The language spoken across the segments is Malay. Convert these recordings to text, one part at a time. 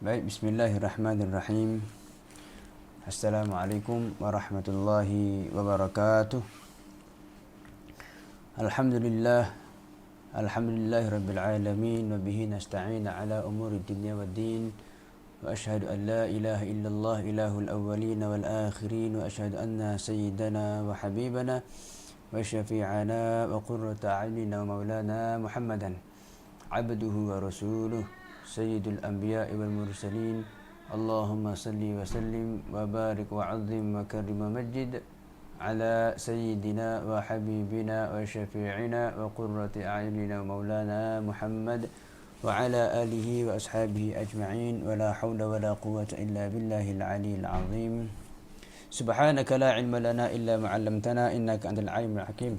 Baik, bismillahirrahmanirrahim. Assalamualaikum warahmatullahi wabarakatuh. Alhamdulillah, alhamdulillahi rabbil alamin, wa bihi nasta'in ala umuri dunya waddin. Wa ashhadu an la ilaha illallah ilahul awwalin wal akhirin, wa ashhadu anna sayyidana wa habibana wa syafi'ana wa qurrata a'yunina wa maulana Muhammadan abduhu wa rasuluh sayyidul anbiya'i wal mursalin. Allahumma salli wa sallim wa barik wa azim wa karim wa majid ala sayyidina wa habibina wa syafi'ina wa qurrati a'yunina wa maulana Muhammad wa ala alihi wa ashabihi ajma'in, wa la hawla wa la quwwata illa billahil aliyyil azim. Subhanaka la ilma lana illa ma 'allamtana innaka antal alimul hakim.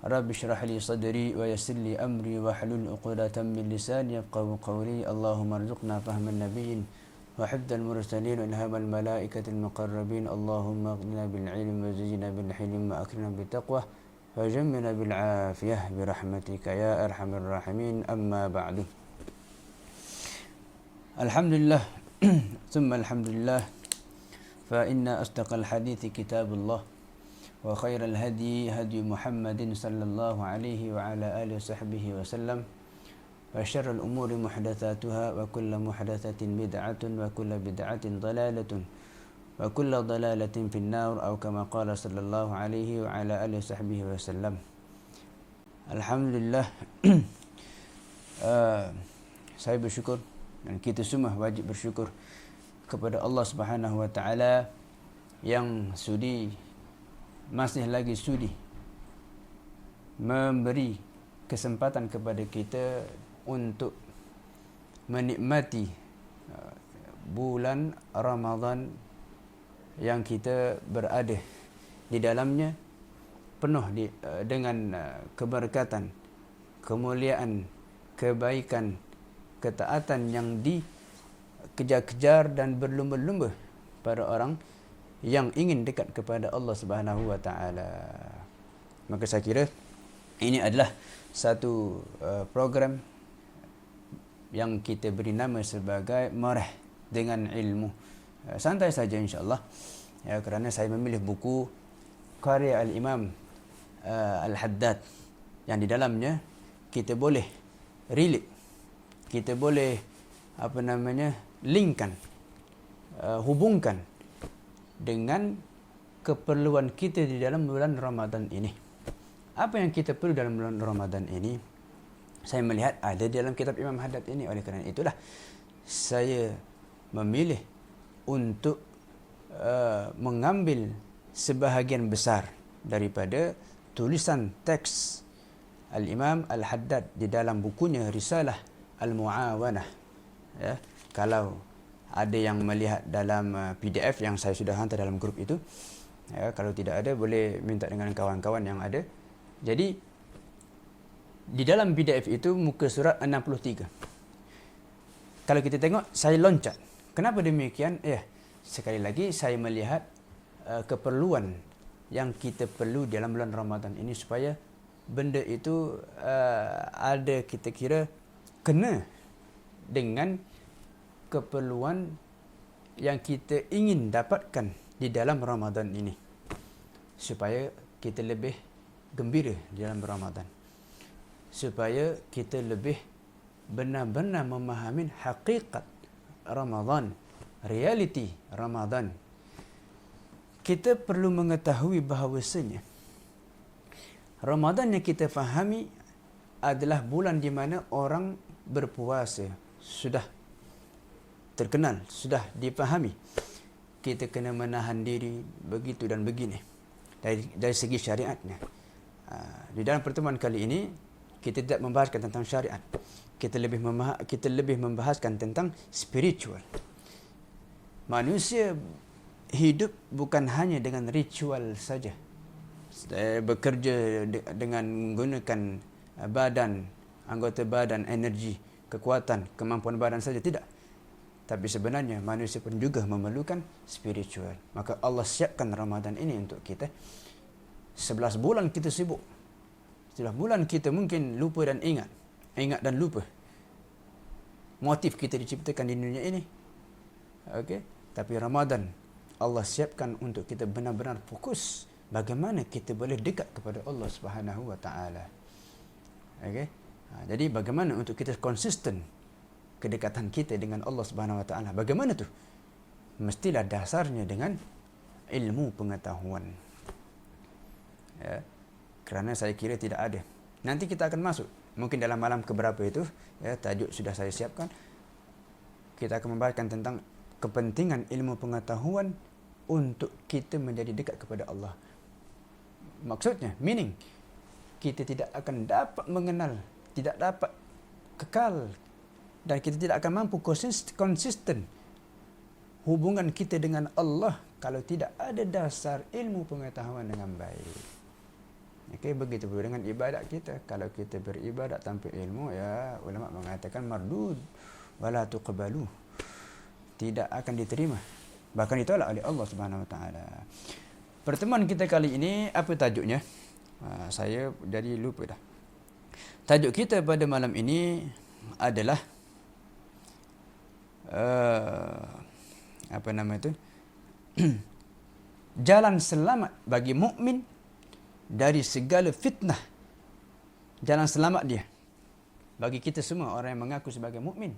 Rabbi shrah li sadri wa yassir li amri wa hlul 'uqdatam min lisani yafqahu qawli. Allahumma arzuqna fahman nabiyyin wa hifdzal mursalin wa ilhamal malaikatil muqarrabin. Allahumma aghnina bil ilmi wa zidna bil hilmi wa akrimna bit taqwa wa jammilna bil afiyah bi rahmatika ya arhamar rahimin. Amma ba'du. Alhamdulillah thumma alhamdulillah, fa inna asdaqal hadithi kitabullah wa khairal hadi hadi Muhammadin sallallahu alaihi wa ala alihi wa sahbihi wa sallam, wa syarrul umuri muhdatsatuha wa kullu muhdatsatin bid'atun wa kullu bid'atin dalalatun wa kullu dalalatin fin nar, atau kama qala sallallahu alaihi wa ala alihi wa sahbihi wa sallam. Alhamdulillah, saya bersyukur dan kita semua wajib bersyukur kepada Allah Subhanahu wa taala yang masih lagi sudi memberi kesempatan kepada kita untuk menikmati bulan Ramadan yang kita berada di dalamnya, penuh dengan keberkatan, kemuliaan, kebaikan, ketaatan yang dikejar-kejar dan berlumba-lumba para orang yang ingin dekat kepada Allah Subhanahu wa taala. Maka saya kira ini adalah satu program yang kita beri nama sebagai Marah dengan Ilmu. Santai saja insya-Allah. Ya, kerana saya memilih buku karya Al-Imam Al-Haddad yang di dalamnya kita boleh relate, kita boleh linkkan, hubungkan dengan keperluan kita di dalam bulan Ramadan ini. Apa yang kita perlu dalam bulan Ramadan ini, saya melihat ada di dalam kitab Imam Haddad ini. Oleh kerana itulah saya memilih untuk mengambil sebahagian besar daripada tulisan teks Al-Imam Al-Haddad di dalam bukunya Risalah Al-Mu'awanah. Ya, kalau ada yang melihat dalam PDF yang saya sudah hantar dalam grup itu, ya, kalau tidak ada boleh minta dengan kawan-kawan yang ada. Jadi di dalam PDF itu muka surat 63. Kalau kita tengok, saya loncat. Kenapa demikian? Sekali lagi saya melihat keperluan yang kita perlu dalam bulan Ramadan ini, supaya benda itu ada, kita kira kena dengan keperluan yang kita ingin dapatkan di dalam Ramadan ini, supaya kita lebih gembira di dalam Ramadan, supaya kita lebih benar-benar memahami hakikat Ramadan, realiti Ramadan. Kita perlu mengetahui bahawasanya Ramadan yang kita fahami adalah bulan di mana orang berpuasa sudah terkenal, sudah dipahami. Kita kena menahan diri begitu dan begini dari segi syariatnya. Di dalam pertemuan kali ini kita tidak membahaskan tentang syariat, kita lebih membahaskan tentang spiritual. Manusia hidup bukan hanya dengan ritual saja, bekerja dengan menggunakan badan, anggota badan, energi, kekuatan, kemampuan badan saja, tidak. Tapi sebenarnya manusia pun juga memerlukan spiritual. Maka Allah siapkan Ramadan ini untuk kita. 11 bulan kita sibuk. 11 bulan kita mungkin lupa dan ingat dan lupa. Motif kita diciptakan di dunia ini Okey, tapi Ramadan Allah siapkan untuk kita benar-benar fokus bagaimana kita boleh dekat kepada Allah Subhanahu wa taala. Okey. Jadi bagaimana untuk kita konsisten kedekatan kita dengan Allah Subhanahu wa taala? Bagaimana tu? Mestilah dasarnya dengan ilmu pengetahuan. Ya. Kerana saya kira tidak ada. Nanti kita akan masuk. Mungkin dalam malam keberapa itu, ya, tajuk sudah saya siapkan. Kita akan membahaskan tentang kepentingan ilmu pengetahuan untuk kita menjadi dekat kepada Allah. Maksudnya, meaning, kita tidak akan dapat mengenal, tidak dapat kekal, dan kita tidak akan mampu konsisten hubungan kita dengan Allah kalau tidak ada dasar ilmu pengetahuan dengan baik. Okey, begitu pula dengan ibadat kita. Kalau kita beribadat tanpa ilmu, ya, ulama mengatakan mardud wala tuqbalu. Tidak akan diterima. Bahkan ditolak oleh Allah Subhanahu wa taala. Pertemuan kita kali ini apa tajuknya? Saya jadi lupa dah. Tajuk kita pada malam ini adalah apa nama itu? Jalan selamat bagi mukmin dari segala fitnah. Jalan selamat dia bagi kita semua orang yang mengaku sebagai mukmin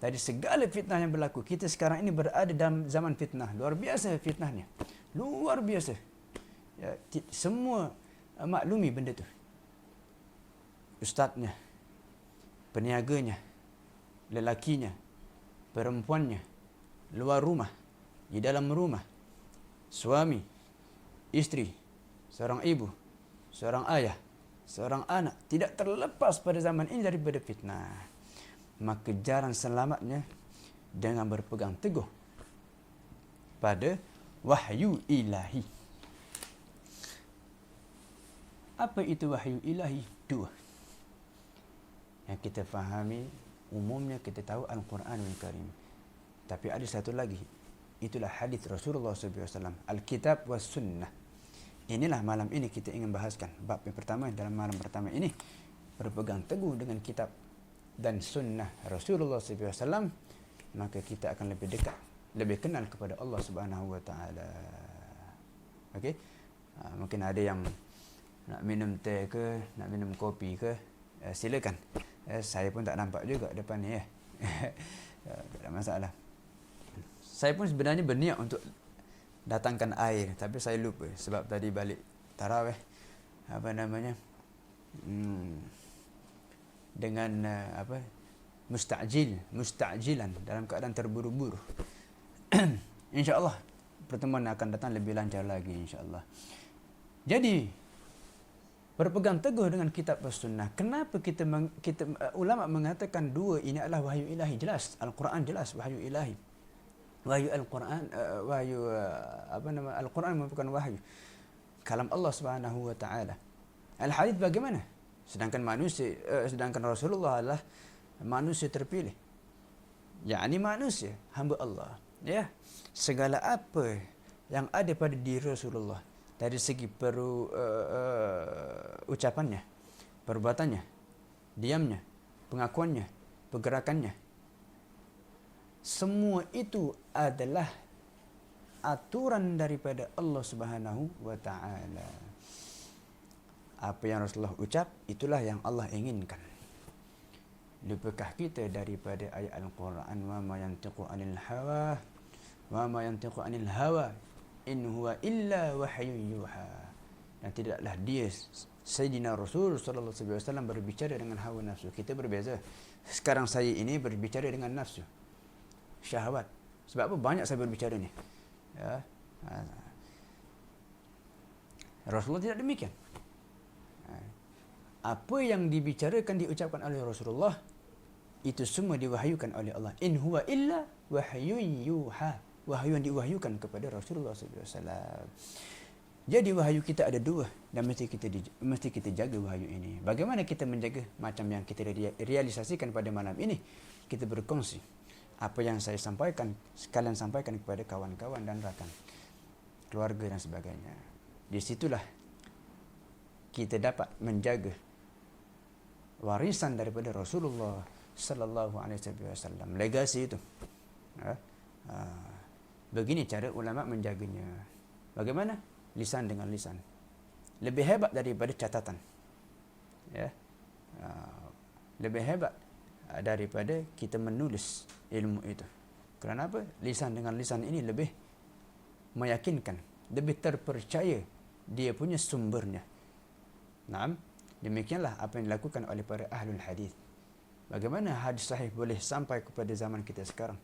dari segala fitnah yang berlaku. Kita sekarang ini berada dalam zaman fitnah. Luar biasa fitnahnya. Luar biasa. Ya, semua maklumi benda tu. Ustaznya, peniaganya, lelakinya, perempuannya, luar rumah, di dalam rumah, suami, isteri, seorang ibu, seorang ayah, seorang anak, tidak terlepas pada zaman ini daripada fitnah. Maka jalan selamatnya dengan berpegang teguh pada wahyu ilahi. Apa itu wahyu ilahi? Dua. Yang kita fahami, umumnya kita tahu Al-Quranul Karim. Tapi ada satu lagi. Itulah hadis Rasulullah SAW. Al-Kitab was Sunnah. Inilah malam ini kita ingin bahaskan. Bab yang pertama dalam malam pertama ini. Berpegang teguh dengan kitab dan sunnah Rasulullah SAW. Maka kita akan lebih dekat, lebih kenal kepada Allah Subhanahu wa taala. Okey? Mungkin ada yang nak minum teh ke, nak minum kopi ke, silakan. Saya pun tak nampak juga depan ni, ya. Tak ada masalah. Saya pun sebenarnya berniat untuk datangkan air, tapi saya lupa sebab tadi balik tarawih, apa namanya, dengan mustajilan dalam keadaan terburu-buru. InsyaAllah pertemuan akan datang lebih lancar lagi, insyaAllah. Jadi berpegang teguh dengan kitab dan sunnah. Kenapa kita ulama mengatakan dua ini adalah wahyu ilahi? Jelas Al-Quran, jelas wahyu ilahi. Wahyu Al-Quran, Al-Quran merupakan wahyu kalam Allah Subhanahu wa taala. Al-hadits bagaimana? Sedangkan Rasulullah adalah manusia terpilih. yakni manusia, hamba Allah. Ya, segala apa yang ada pada diri Rasulullah dari segi ucapannya, perbuatannya, diamnya, pengakuannya, pergerakannya, semua itu adalah aturan daripada Allah Subhanahu wa taala. Apa yang Rasulullah ucap, itulah yang Allah inginkan. Lupakah kita daripada ayat Al-Quran, wa ma yantiqu 'anil hawa wa ma yantiqu 'anil hawa in huwa illa wahyun yuha. Dan tidaklah dia Sayyidina Rasul sallallahu alaihi wasallam berbicara dengan hawa nafsu. Kita berbeza. Sekarang saya ini berbicara dengan nafsu, syahwat. Sebab apa banyak saya berbicara ni? Ya. Rasulullah tidak demikian. Apa yang dibicarakan, diucapkan oleh Rasulullah, itu semua diwahyukan oleh Allah. In huwa illa wahyun yuha. Wahyu yang diwahyukan kepada Rasulullah SAW. Jadi wahyu kita ada dua, dan mesti kita jaga wahyu ini. Bagaimana kita menjaga? Macam yang kita realisasikan pada malam ini. Kita berkongsi apa yang saya sampaikan, sekalian sampaikan kepada kawan-kawan dan rakan, keluarga dan sebagainya. Di situlah kita dapat menjaga warisan daripada Rasulullah sallallahu alaihi wasallam, legasi itu. Begini cara ulama menjaganya. Bagaimana? Lisan dengan lisan. Lebih hebat daripada catatan. Ya. Lebih hebat daripada kita menulis ilmu itu. Kerana apa? Lisan dengan lisan ini lebih meyakinkan, lebih terpercaya dia punya sumbernya. Naam, demikianlah apa yang dilakukan oleh para ahlul hadis. Bagaimana hadis sahih boleh sampai kepada zaman kita sekarang?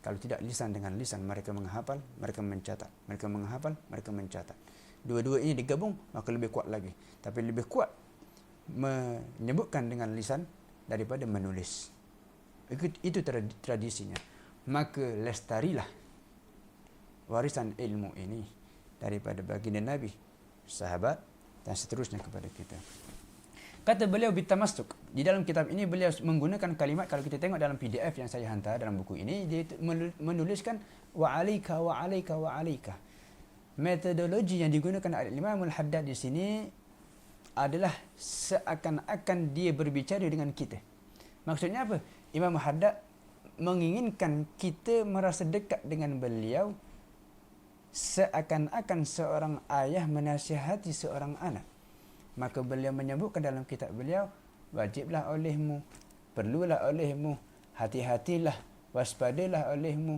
Kalau tidak lisan dengan lisan, mereka menghafal, mereka mencatat, mereka menghafal, mereka mencatat. Dua-dua ini digabung, maka lebih kuat lagi. Tapi lebih kuat menyebutkan dengan lisan daripada menulis. Itu tradisinya. Maka lestarilah warisan ilmu ini daripada baginda Nabi, sahabat dan seterusnya kepada kita. Kata beliau bitamassuk. Di dalam kitab ini beliau menggunakan kalimat, kalau kita tengok dalam PDF yang saya hantar dalam buku ini, dia menuliskan wa alaika wa alaika wa alaika. Metodologi yang digunakan oleh Imam Al-Haddad di sini adalah seakan-akan dia berbicara dengan kita. Maksudnya apa? Imam Al-Haddad menginginkan kita merasa dekat dengan beliau seakan-akan seorang ayah menasihati seorang anak. Maka beliau menyebutkan dalam kitab beliau, wajiblah olehmu, perlulah olehmu, hati-hatilah, waspadalah olehmu.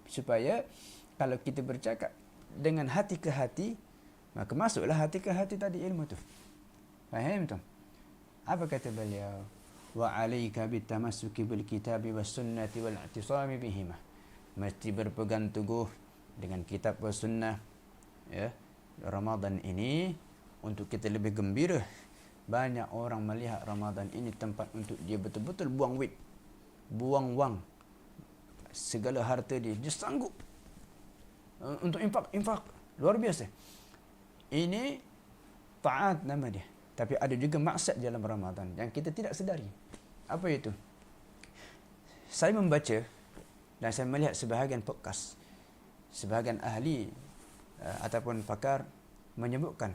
Supaya kalau kita bercakap dengan hati ke hati, maka masuklah hati ke hati tadi ilmu tu. Faham tu? Apa kata beliau? Wa alaika bitamassuki bil kitabi was sunnati wal i'tisami bihima. Mesti berpegang teguh dengan kitab was sunnah. Ya. Ramadan ini untuk kita lebih gembira. Banyak orang melihat Ramadan ini tempat untuk dia betul-betul buang wit, buang wang, segala harta dia sanggup untuk infak luar biasa. Ini taat nama dia, tapi ada juga maksud dalam Ramadan yang kita tidak sedari. Apa itu? Saya membaca dan saya melihat sebahagian podcast, sebahagian ahli ataupun pakar menyebutkan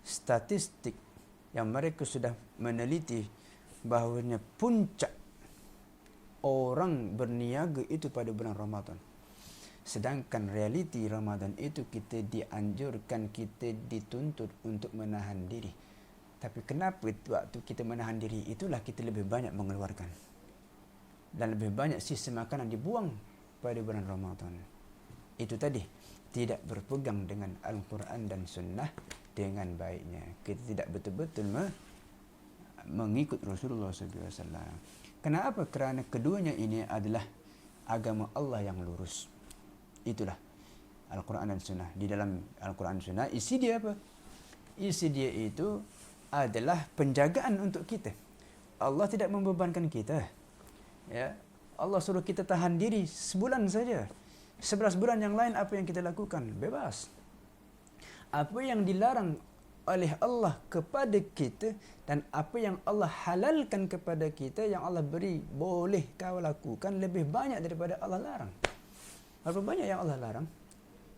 statistik yang mereka sudah meneliti bahawanya puncak orang berniaga itu pada bulan Ramadan. Sedangkan realiti Ramadan itu kita dianjurkan, kita dituntut untuk menahan diri. Tapi kenapa waktu kita menahan diri itulah kita lebih banyak mengeluarkan dan lebih banyak sisa makanan dibuang pada bulan Ramadan. Itu tadi, tidak berpegang dengan Al-Quran dan Sunnah dengan baiknya. Kita tidak betul-betul mengikut Rasulullah SAW. Kenapa? Kerana keduanya ini adalah agama Allah yang lurus. Itulah Al-Quran dan Sunnah. Di dalam Al-Quran dan Sunnah, isi dia apa? Isi dia itu adalah penjagaan untuk kita. Allah tidak membebankan kita. Ya, Allah suruh kita tahan diri sebulan saja. 11 bulan yang lain apa yang kita lakukan? Bebas. Apa yang dilarang oleh Allah kepada kita dan apa yang Allah halalkan kepada kita, yang Allah beri, boleh kau lakukan, lebih banyak daripada Allah larang. Berapa banyak yang Allah larang?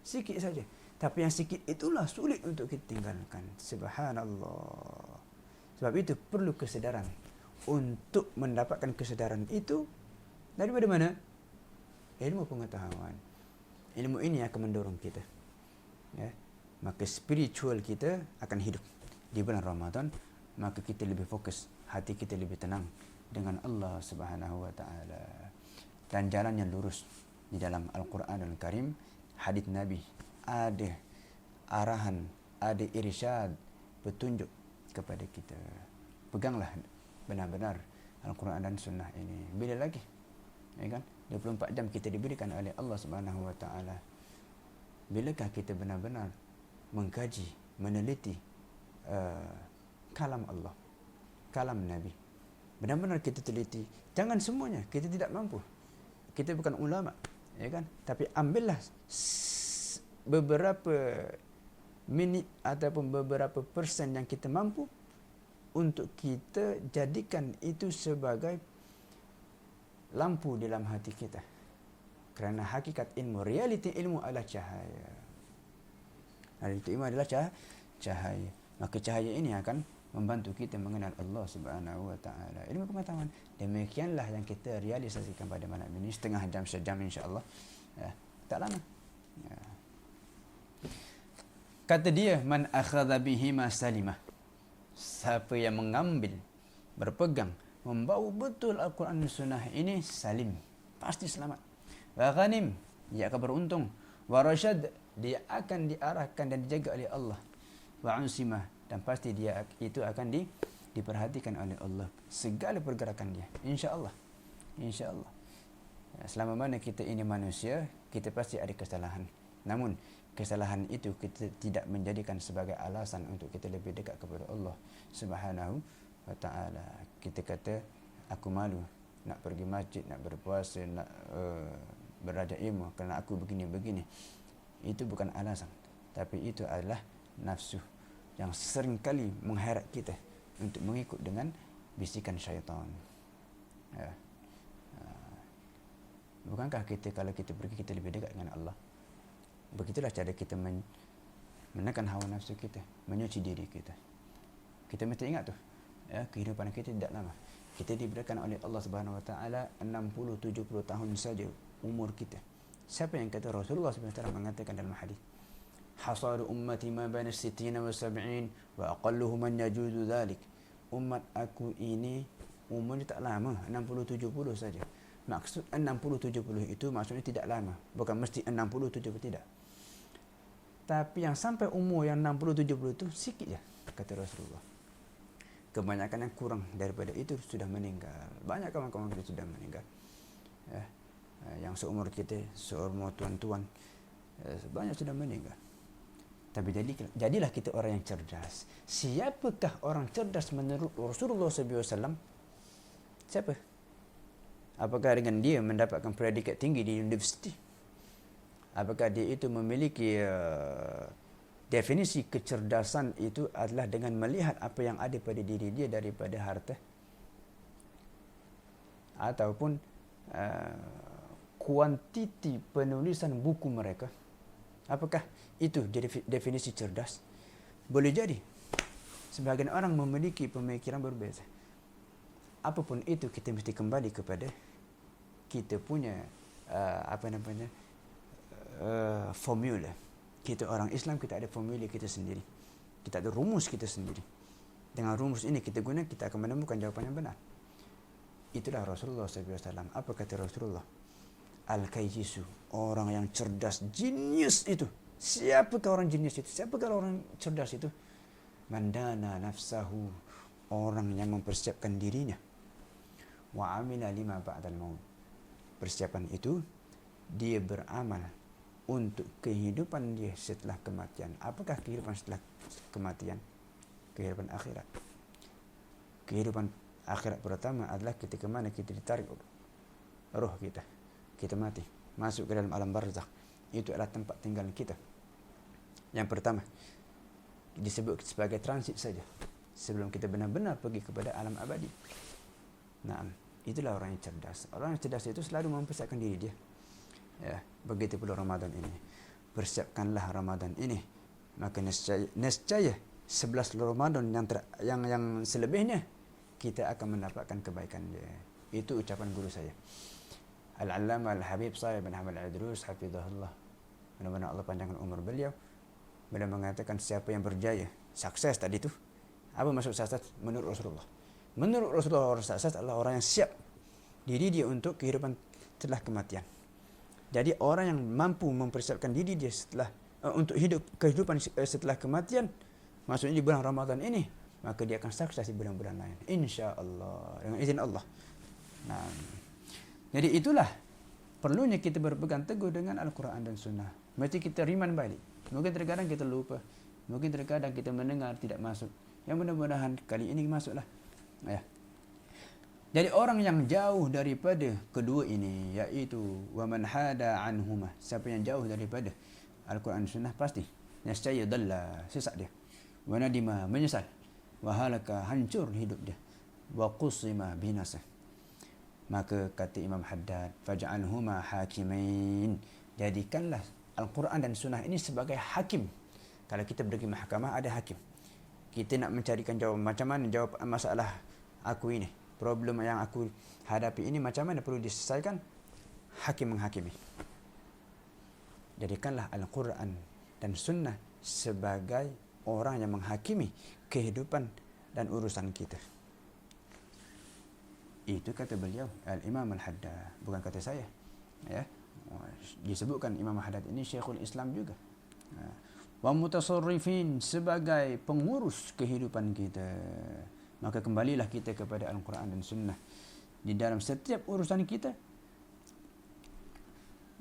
Sikit saja. Tapi yang sikit itulah sulit untuk kita tinggalkan. Subhanallah. Sebab itu perlu kesedaran. Untuk mendapatkan kesedaran itu daripada mana? Ilmu pengetahuan. Ilmu ini akan mendorong kita. Ya. Maka spiritual kita akan hidup di bulan Ramadan. Maka kita lebih fokus, hati kita lebih tenang dengan Allah Subhanahu wa taala. Dan jalan yang lurus di dalam Al-Quranul Karim, hadis Nabi, ada arahan, ada irsyad, petunjuk kepada kita. Peganglah benar-benar Al-Quran dan Sunnah ini. Bila lagi? Ya kan? 24 jam kita diberikan oleh Allah Subhanahu wa taala. Bilakah kita benar-benar mengkaji, meneliti kalam Allah, kalam Nabi? Benar-benar kita teliti. Jangan semuanya, kita tidak mampu. Kita bukan ulama, ya kan? Tapi ambillah beberapa minit ataupun beberapa persen yang kita mampu untuk kita jadikan itu sebagai lampu di dalam hati kita. Kerana hakikat ilmu, realiti ilmu adalah cahaya. Realiti ilmu adalah cahaya. Maka cahaya ini akan membantu kita mengenal Allah Subhanahu wa taala. Ilmu pengetahuan. Demikianlah yang kita realisasikan pada malam ini, setengah jam sejam insya-Allah. Tak lama. Kata dia, man akhadha bihi ma salimah. Siapa yang mengambil, berpegang, membawa betul Al-Quran dan Sunnah ini, salim, pasti selamat. Wa ghanim, dia akan beruntung. Wa rasyad, dia akan diarahkan dan dijaga oleh Allah. Wa unsimah, dan pasti dia itu akan diperhatikan oleh Allah segala pergerakan dia, insya-Allah. Insya-Allah. Selama mana kita ini manusia, kita pasti ada kesalahan. Namun kesalahan itu kita tidak menjadikan sebagai alasan untuk kita lebih dekat kepada Allah Subhanahu wa taala. Kita kata aku malu nak pergi masjid, nak berpuasa, nak belajar ilmu kerana aku begini-begini. Itu bukan alasan, tapi itu adalah nafsu yang seringkali mengheret kita untuk mengikut dengan bisikan syaitan. Bukankah kita kalau kita pergi kita lebih dekat dengan Allah? Begitulah cara kita menekan hawa nafsu kita, menyuci diri kita. Kita mesti ingat tu, kehidupan kita tidak lama. Kita diberikan oleh Allah Subhanahu wa taala 60-70 tahun saja umur kita. Siapa yang kata? Rasulullah SAW mengatakan dalam hadis, hasaru ummati ma baina 60 wa 70 wa aqalluhu man yajuzu dhalik. Umat aku ini umurnya tak lama, 60-70 saja. Maksud 60-70 itu maksudnya tidak lama, bukan mesti 60-70, tidak. Tapi yang sampai umur yang 60-70 itu sikit je, kata Rasulullah. Kebanyakan yang kurang daripada itu sudah meninggal. Banyak kawan-kawan kita sudah meninggal. Yang seumur kita, seumur tuan-tuan, banyak sudah meninggal. Tapi jadilah kita orang yang cerdas. Siapakah orang cerdas menurut Rasulullah SAW? Siapa? Apakah dengan dia mendapatkan predikat tinggi di universiti? Apakah dia itu memiliki definisi kecerdasan itu adalah dengan melihat apa yang ada pada diri dia daripada harta? Ataupun kuantiti penulisan buku mereka? Apakah itu definisi cerdas? Boleh jadi sebagian orang memiliki pemikiran berbeza. Apapun itu, kita mesti kembali kepada kita punya formula. Kita orang Islam, kita ada formula kita sendiri. Kita ada rumus kita sendiri. Dengan rumus ini kita guna, kita akan menemukan jawapan yang benar. Itulah Rasulullah SAW. Apa kata Rasulullah? Al-Kayyisu, orang yang cerdas, jenius itu. Siapakah orang jenius itu? Siapakah orang cerdas itu? Mandana nafsahu, orang yang mempersiapkan dirinya. Wa amila lima ba'dal maut. Persiapan itu dia beramal untuk kehidupan dia setelah kematian. Apakah kehidupan setelah kematian? Kehidupan akhirat. Kehidupan akhirat pertama adalah ketika mana kita ditarik roh kita. Kita mati, masuk ke dalam alam barzakh. Itu adalah tempat tinggal kita. Yang pertama disebut sebagai transit saja sebelum kita benar-benar pergi kepada alam abadi. Nah, itulah orang yang cerdas. Orang yang cerdas itu selalu mempersiapkan diri dia. Begitu pula Ramadan ini. Persiapkanlah Ramadan ini. Maka nescaya 11 Ramadan yang selebihnya kita akan mendapatkan kebaikan dia. Itu ucapan guru saya, Al-Allamah Al-Habib Saleh bin Hamad Al-Idrus hafizahullah. Mudah-mudahan Allah panjangkan umur beliau. Beliau mengatakan siapa yang berjaya, sukses tadi tu. Apa maksud sukses menurut Rasulullah? Menurut Rasulullah, orang sukses adalah orang yang siap diri dia untuk kehidupan setelah kematian. Jadi orang yang mampu mempersiapkan diri dia setelah untuk kehidupan setelah kematian, maksudnya di bulan Ramadan ini, maka dia akan sukses di bulan-bulan lain, insya-Allah, dengan izin Allah. Nah, jadi itulah perlunya kita berpegang teguh dengan Al-Quran dan Sunnah. Mesti kita remind balik. Mungkin terkadang kita lupa, mungkin terkadang kita mendengar tidak masuk. Yang mudah-mudahan kali ini masuklah. Jadi orang yang jauh daripada kedua ini, iaitu wa man hada anhuma, siapa yang jauh daripada Al-Quran dan Sunnah, pasti nescaya dalla, sesat dia. Wa nadima, menyesal. Wa halaka, hancur hidup dia. Wa qusima, binasa. Maka kata Imam Haddad, faj'alhuma hakimain, jadikanlah Al-Quran dan Sunnah ini sebagai hakim. Kalau kita pergi mahkamah, ada hakim. Kita nak mencarikan jawapan. Macam mana jawab masalah aku ini, problem yang aku hadapi ini, macam mana perlu diselesaikan? Hakim menghakimi. Jadikanlah Al-Quran dan Sunnah sebagai orang yang menghakimi kehidupan dan urusan kita. Itu kata beliau, Al-Imam Al-Haddad, bukan kata saya. Ya. Disebutkan Imam Al-Haddad ini Syekhul Islam juga. Wa mutasarrifin, sebagai pengurus kehidupan kita. Maka kembalilah kita kepada Al-Quran dan Sunnah di dalam setiap urusan kita,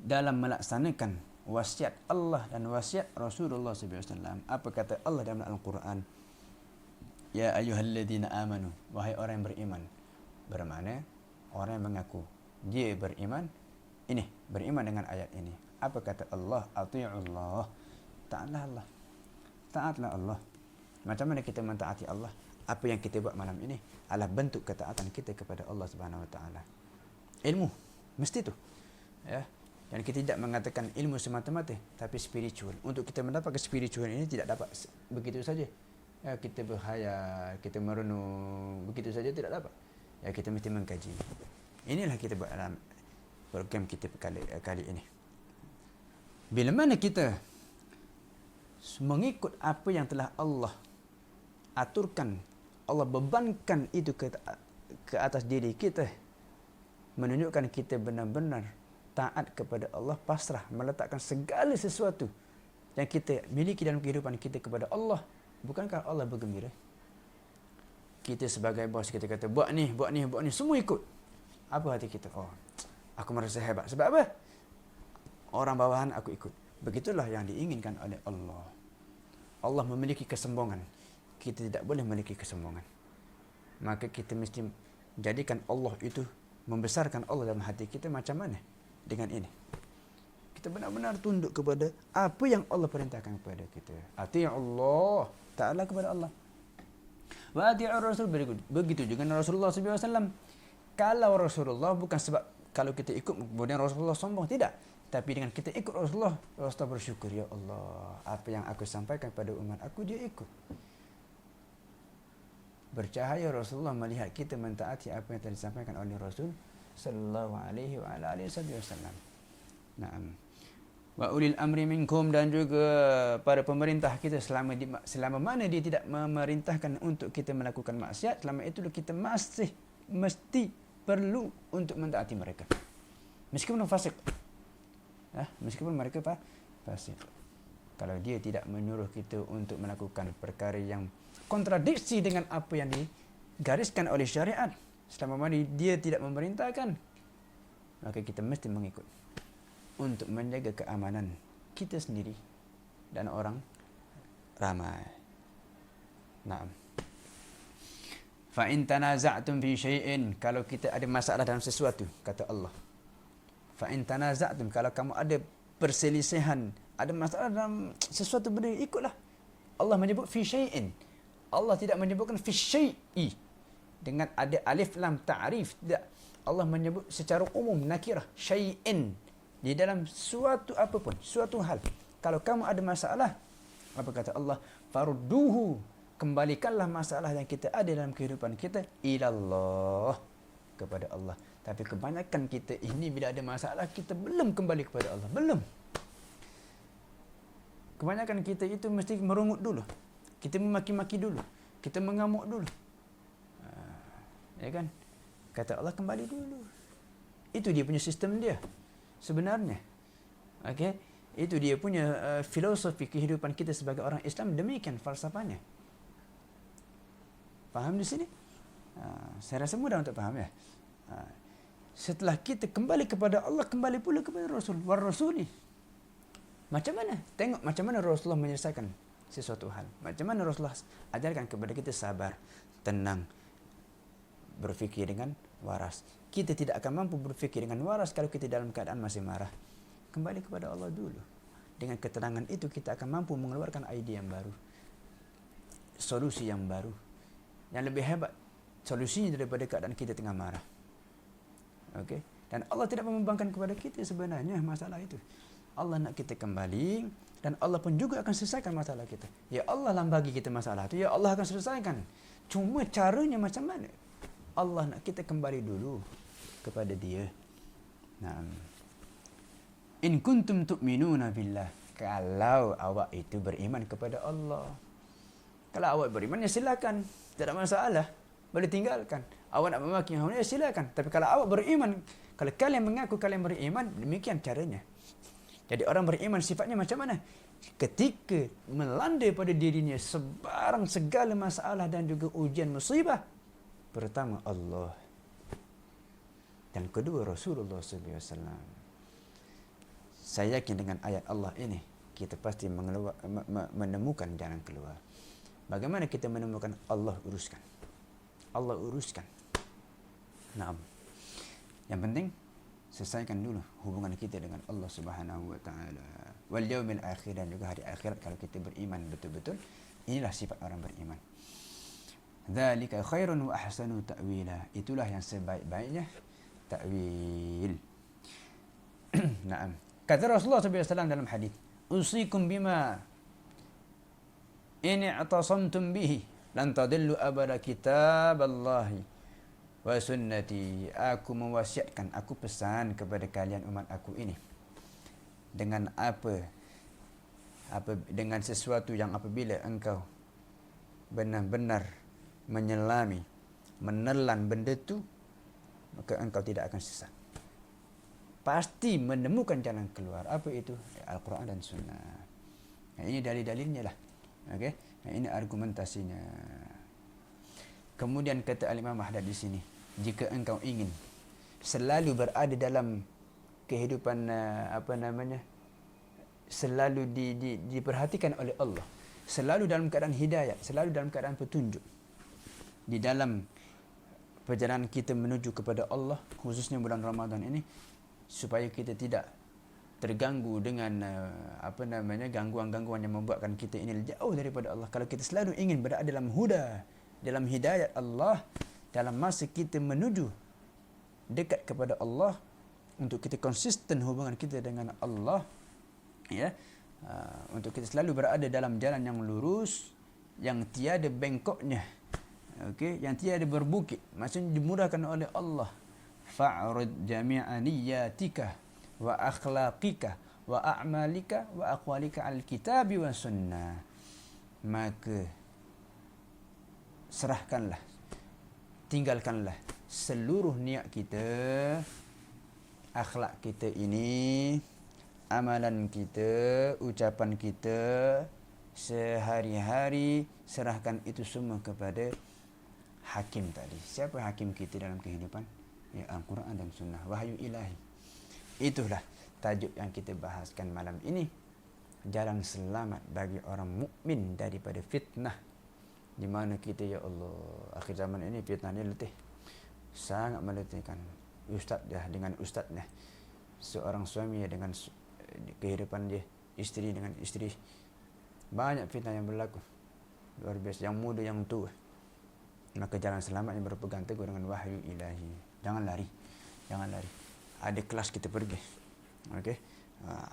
dalam melaksanakan wasiat Allah dan wasiat Rasulullah SAW. Apa kata Allah dalam Al-Quran? Ya ayyuhalladzina amanu, wahai orang yang beriman. Bermakna orang yang mengaku dia beriman, ini beriman dengan ayat ini. Apa kata Allah? Ati'ullah, taatlah Allah. Taatlah Allah. Macam mana kita mentaati Allah? Apa yang kita buat malam ini adalah bentuk ketaatan kita kepada Allah Subhanahu Wa Taala. Ilmu mesti tu, ya. Dan kita tidak mengatakan ilmu semata-mata, tapi spiritual. Untuk kita mendapatkan spiritual ini tidak dapat begitu saja. Ya, kita berhayal, kita merenung, begitu saja tidak dapat. Ya, kita mesti mengkaji. Inilah kita buat dalam program kita kali ini. Bila mana kita mengikut apa yang telah Allah aturkan, Allah bebankan itu ke atas diri kita, menunjukkan kita benar-benar taat kepada Allah, pasrah, meletakkan segala sesuatu yang kita miliki dalam kehidupan kita kepada Allah. Bukankah Allah bergembira? Kita sebagai bos, kita kata buat ni, semua ikut. Apa hati kita? Oh, aku merasa hebat. Sebab apa? Orang bawahan aku ikut. Begitulah yang diinginkan oleh Allah. Allah memiliki kesombongan. Kita tidak boleh memiliki kesombongan. Maka kita mesti jadikan Allah itu, membesarkan Allah dalam hati kita. Macam mana? Dengan ini kita benar-benar tunduk kepada apa yang Allah perintahkan kepada kita. Ati'ullah, taatlah kepada Allah. Wa ati'ur Rasul, begitu juga dengan Rasulullah SAW. Kalau Rasulullah, bukan sebab kalau kita ikut kemudian Rasulullah sombong, tidak. Tapi dengan kita ikut Rasulullah, Rasulullah bersyukur, ya Allah, apa yang aku sampaikan pada umat aku, dia ikut. Bercahaya Rasulullah melihat kita mentaati apa yang telah disampaikan oleh Rasul sallallahu alaihi wa ala alihi wasallam. Naam. Wa ulil amri minkum, dan juga para pemerintah kita, selama mana dia tidak memerintahkan untuk kita melakukan maksiat, selama itu kita mesti perlu untuk mentaati mereka. Meskipun fasik. Meskipun mereka fasik. Kalau dia tidak menyuruh kita untuk melakukan perkara yang kontradiksi dengan apa yang digariskan oleh syariat, selama mana dia tidak memerintahkan, maka kita mesti mengikut untuk menjaga keamanan kita sendiri dan orang ramai. Naam. Fa in tanaza'tum fi syai'in, kalau kita ada masalah dalam sesuatu, kata Allah. Fa in tanaza'tum, kalau kamu ada perselisihan, ada masalah dalam sesuatu benda, ikutlah. Allah menyebut fi syai'in. Allah tidak menyebutkan fi syai'i dengan ada alif lam ta'rif. Tidak. Allah menyebut secara umum nakirah, syai'in, di dalam suatu apapun, suatu hal. Kalau kamu ada masalah, apa kata Allah? Farudduhu, kembalikanlah masalah yang kita ada dalam kehidupan kita ilallah, kepada Allah. Tapi kebanyakan kita ini bila ada masalah, kita belum kembali kepada Allah. Belum. Kebanyakan kita itu mesti merungut dulu. Kita memaki-maki dulu. Kita mengamuk dulu. Ya kan? Kata Allah, kembali dulu. Itu dia punya sistem dia sebenarnya. Okey, itu dia punya filosofi kehidupan kita sebagai orang Islam, demikian falsafahnya. Faham di sini? Saya rasa mudah untuk faham, ya. Setelah kita kembali kepada Allah, kembali pula kepada Rasul war rasuli. Macam mana? Tengok macam mana Rasulullah menyelesaikan sesuatu hal. Macam mana Rasulullah ajarkan kepada kita sabar, tenang, berfikir dengan waras. Kita tidak akan mampu berfikir dengan waras kalau kita dalam keadaan masih marah. Kembali kepada Allah dulu. Dengan ketenangan itu kita akan mampu mengeluarkan ide yang baru, solusi yang baru, yang lebih hebat solusinya daripada keadaan kita tengah marah. Okey. Dan Allah tidak membebankan kepada kita sebenarnya masalah itu. Allah nak kita kembali dan Allah pun juga akan selesaikan masalah kita. Ya Allah lah bagi kita masalah tu, ya Allah akan selesaikan. Cuma caranya macam mana? Allah nak kita kembali dulu kepada Dia. Naam. In kuntum tu'minuna billah. Kalau awak itu beriman kepada Allah. Kalau awak beriman, ya silakan. Tak ada masalah. Boleh tinggalkan. Awak nak memaki orang, ya silakan. Tapi kalau awak beriman, kalau kalian mengaku kalian beriman, demikian caranya. Jadi orang beriman sifatnya macam mana? Ketika melanda pada dirinya sebarang segala masalah dan juga ujian musibah, pertama Allah dan kedua Rasulullah SAW. Saya yakin dengan ayat Allah ini kita pasti menemukan jalan keluar. Bagaimana kita menemukan? Allah uruskan. Allah uruskan. Naam. Yang penting selesaikan dulu hubungan kita dengan Allah Subhanahu wa taala. Wal yaumil akhir, dan juga hari akhirat kalau kita beriman betul-betul. Inilah sifat orang beriman. Dzalika khairun wa ahsanu ta'wila. Itulah yang sebaik-baiknya ta'wil. Naam. Kata Rasulullah SAW dalam hadis, "Usikum bima in i'tasamtum bihi lan tadillu abada kitaballahi wa sunnati." Aku mewasiatkan, aku pesan kepada kalian umat aku ini dengan dengan sesuatu yang apabila engkau benar-benar menyelami, menelan benda tu, maka engkau tidak akan sesat. Pasti menemukan jalan keluar. Apa itu? Al-Quran dan Sunnah. Nah, ini dalil-dalilnya lah. Okey. Nah, ini argumentasinya. Kemudian kata Al-Imam Ahmad di sini, jika engkau ingin selalu berada dalam kehidupan selalu diperhatikan oleh Allah, selalu dalam keadaan hidayah, selalu dalam keadaan petunjuk di dalam perjalanan kita menuju kepada Allah, khususnya bulan Ramadan ini, supaya kita tidak terganggu dengan gangguan-gangguan yang membuatkan kita ini jauh daripada Allah. Kalau kita selalu ingin berada dalam huda, dalam hidayat Allah, dalam masa kita menuju dekat kepada Allah, untuk kita konsisten hubungan kita dengan Allah, ya, untuk kita selalu berada dalam jalan yang lurus, yang tiada bengkoknya, okey, yang tiada berbukit, maksudnya dimudahkan oleh Allah. Fa'rid jami'a niyyatika wa akhlaqika wa a'malika wa aqwalika al-kitabi wa sunnah. Maka serahkanlah, tinggalkanlah seluruh niat kita, akhlak kita ini, amalan kita, ucapan kita, sehari-hari, serahkan itu semua kepada hakim tadi. Siapa hakim kita dalam kehidupan? Ya, Al-Quran dan Sunnah, wahyu ilahi. Itulah tajuk yang kita bahaskan malam ini. Jalan selamat bagi orang mukmin daripada fitnah. Di mana kita, ya Allah, akhir zaman ini fitnah ni letih. Sangat meletihkan. Ustaz dia dengan ustaznya. Seorang suami dengan kehidupan dia, isteri dengan isteri. Banyak fitnah yang berlaku. Luar biasa, yang muda yang tua. Maka jalan selamat yang berpegang teguh dengan wahyu ilahi. Jangan lari. Jangan lari. Ada kelas kita pergi. Okey.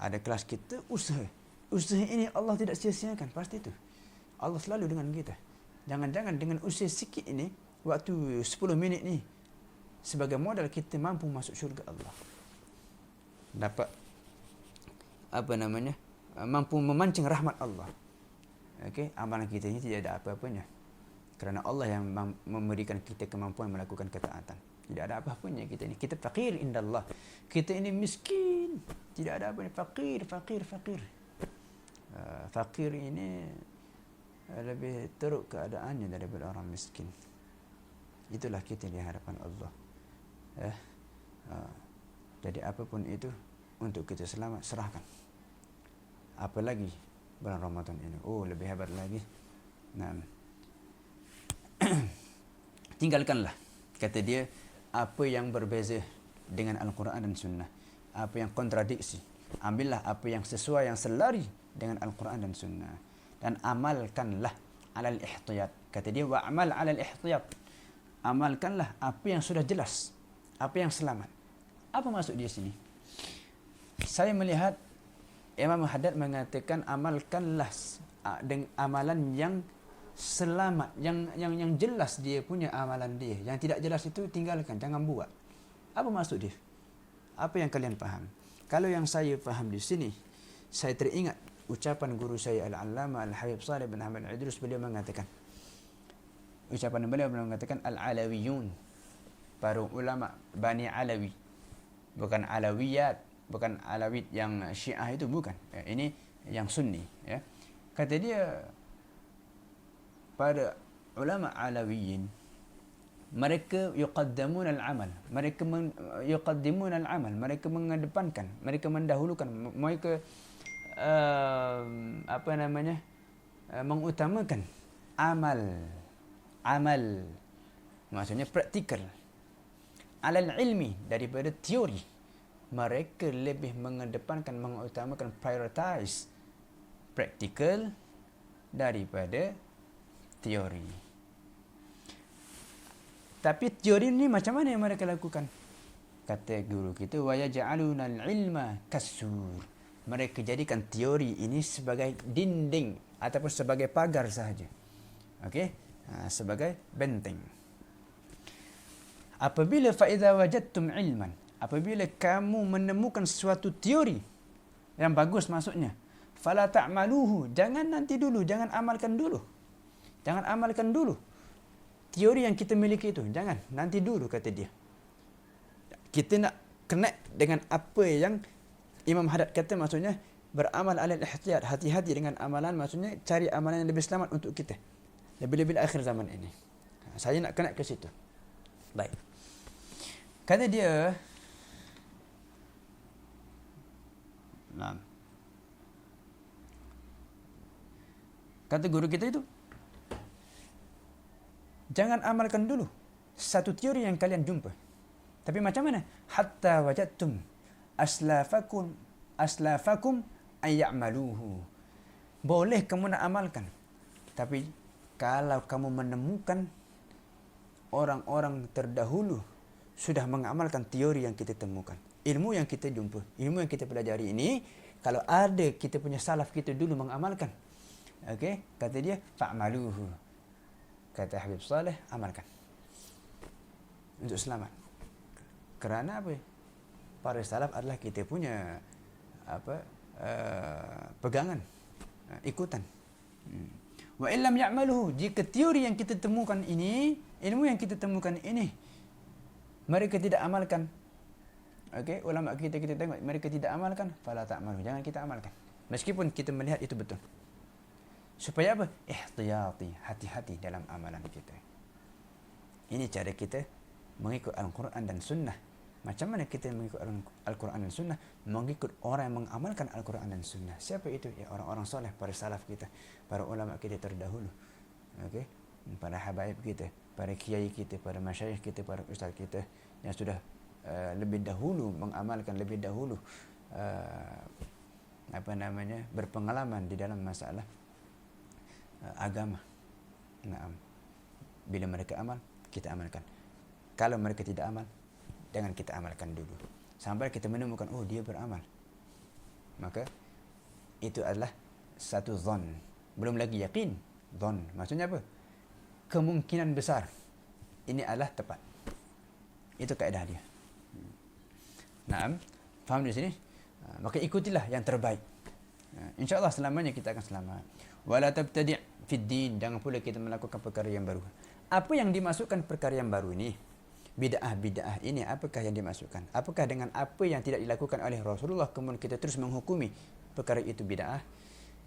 Ada kelas kita usaha. Usaha ini Allah tidak sia-siakan, pasti itu. Allah selalu dengan kita. Jangan-jangan dengan usaha sikit ini, waktu 10 minit ni, sebagai modal kita mampu masuk syurga Allah. Dapat mampu memancing rahmat Allah. Okey, amalan kita ini tidak ada apa-apanya. Kerana Allah yang memberikan kita kemampuan melakukan ketaatan. Tidak ada apa-apanya kita ini. Kita fakir indallah. Kita ini miskin. Tidak ada apa-apa. Fakir. Fakir ini lebih teruk keadaannya daripada orang miskin. Itulah kita di hadapan Allah. Jadi apapun itu, untuk kita selamat, serahkan. Apalagi bulan Ramadan ini. Oh, lebih hebat lagi. Nah, tinggalkanlah, kata dia, apa yang berbeza dengan Al-Quran dan Sunnah, apa yang kontradiksi. Ambillah apa yang sesuai, yang selari dengan Al-Quran dan Sunnah, dan amalkanlah alal ihtiyat. Kata dia, wa'amal alal ihtiyat. Amalkanlah apa yang sudah jelas, apa yang selamat. Apa maksud dia sini? Saya melihat Imam Haddad mengatakan amalkanlah dengan amalan yang selamat, yang jelas dia punya amalan dia. Yang tidak jelas itu tinggalkan, jangan buat. Apa maksud dia? Apa yang kalian faham? Kalau yang saya faham di sini, saya teringat ucapan guru saya Al-Allamah Al-Habib Saleh bin Ahmad Al-Idrus. Beliau mengatakan, ucapan beliau mengatakan Al-Alawiyun, para ulama Bani Alawi, bukan Alawiyat, bukan Alawid yang Syiah itu, bukan. Ini yang Sunni. Ya. Kata dia, pada ulama Alawiyin, mereka yuqaddamun al-amal, mereka mengedepankan, mereka mendahulukan, mereka mengutamakan amal, maksudnya praktikal, alal ilmi, daripada teori. Mereka lebih mengedepankan, mengutamakan, prioritize praktikal daripada teori. Tapi teori ni macam mana yang mereka lakukan? Kata guru kita, wa yaj'aluna al-ilma kasur. Mereka jadikan teori ini sebagai dinding ataupun sebagai pagar sahaja. Okey? Sebagai benteng. Apabila fa idza wajadtum ilman, apabila kamu menemukan suatu teori yang bagus, maksudnya fala ta'maluhu, jangan nanti dulu, jangan amalkan dulu. Jangan amalkan dulu teori yang kita miliki itu, jangan, nanti dulu, kata dia. Kita nak connect dengan apa yang Imam Haddad kata, maksudnya beramal alal ihtiyat, hati-hati dengan amalan, maksudnya cari amalan yang lebih selamat untuk kita, lebih-lebih akhir zaman ini. Saya nak connect ke situ. Baik. Kata dia, kata guru kita itu, jangan amalkan dulu satu teori yang kalian jumpa. Tapi macam mana? Hatta wajadtum aslafakum ayya'maluhu. Boleh kamu nak amalkan. Tapi kalau kamu menemukan orang-orang terdahulu sudah mengamalkan teori yang kita temukan, ilmu yang kita jumpa, ilmu yang kita pelajari ini, kalau ada kita punya salaf kita dulu mengamalkan, okey, kata dia fa'maluhu. Kata Habib Saleh, amalkan untuk selamat. Kerana apa? Para salaf adalah kita punya pegangan, ikutan. Wa illam ya'maluhu, jika teori yang kita temukan ini, ilmu yang kita temukan ini, mereka tidak amalkan. Okey, ulama kita tengok mereka tidak amalkan, fala ta'malu, jangan kita amalkan. Meskipun kita melihat itu betul. Supaya apa? Ihtiyati, hati-hati dalam amalan kita. Ini cara kita mengikut Al-Quran dan Sunnah. Macam mana kita mengikut Al-Quran dan Sunnah? Mengikut orang yang mengamalkan Al-Quran dan Sunnah. Siapa itu? Ya, orang-orang soleh, para salaf kita, para ulama kita terdahulu. Okey, para habaib kita, para kiai kita, para masyayikh kita, para ustaz kita yang sudah lebih dahulu mengamalkan, lebih dahulu berpengalaman di dalam masalah agama. Naam. Bila mereka amal, kita amalkan. Kalau mereka tidak amal, jangan kita amalkan dulu. Sampai kita menemukan, oh dia beramal. Maka itu adalah satu zon. Belum lagi yakin. Zon. Maksudnya apa? Kemungkinan besar ini adalah tepat. Itu kaedah dia. Naam. Faham di sini? Maka ikutilah yang terbaik. InsyaAllah selamanya kita akan selamat. Wala tabtadi' fid din, jangan pula kita melakukan perkara yang baru. Apa yang dimasukkan perkara yang baru ini? Bid'ah ini apakah yang dimasukkan? Apakah dengan apa yang tidak dilakukan oleh Rasulullah kemudian kita terus menghukumi perkara itu bid'ah?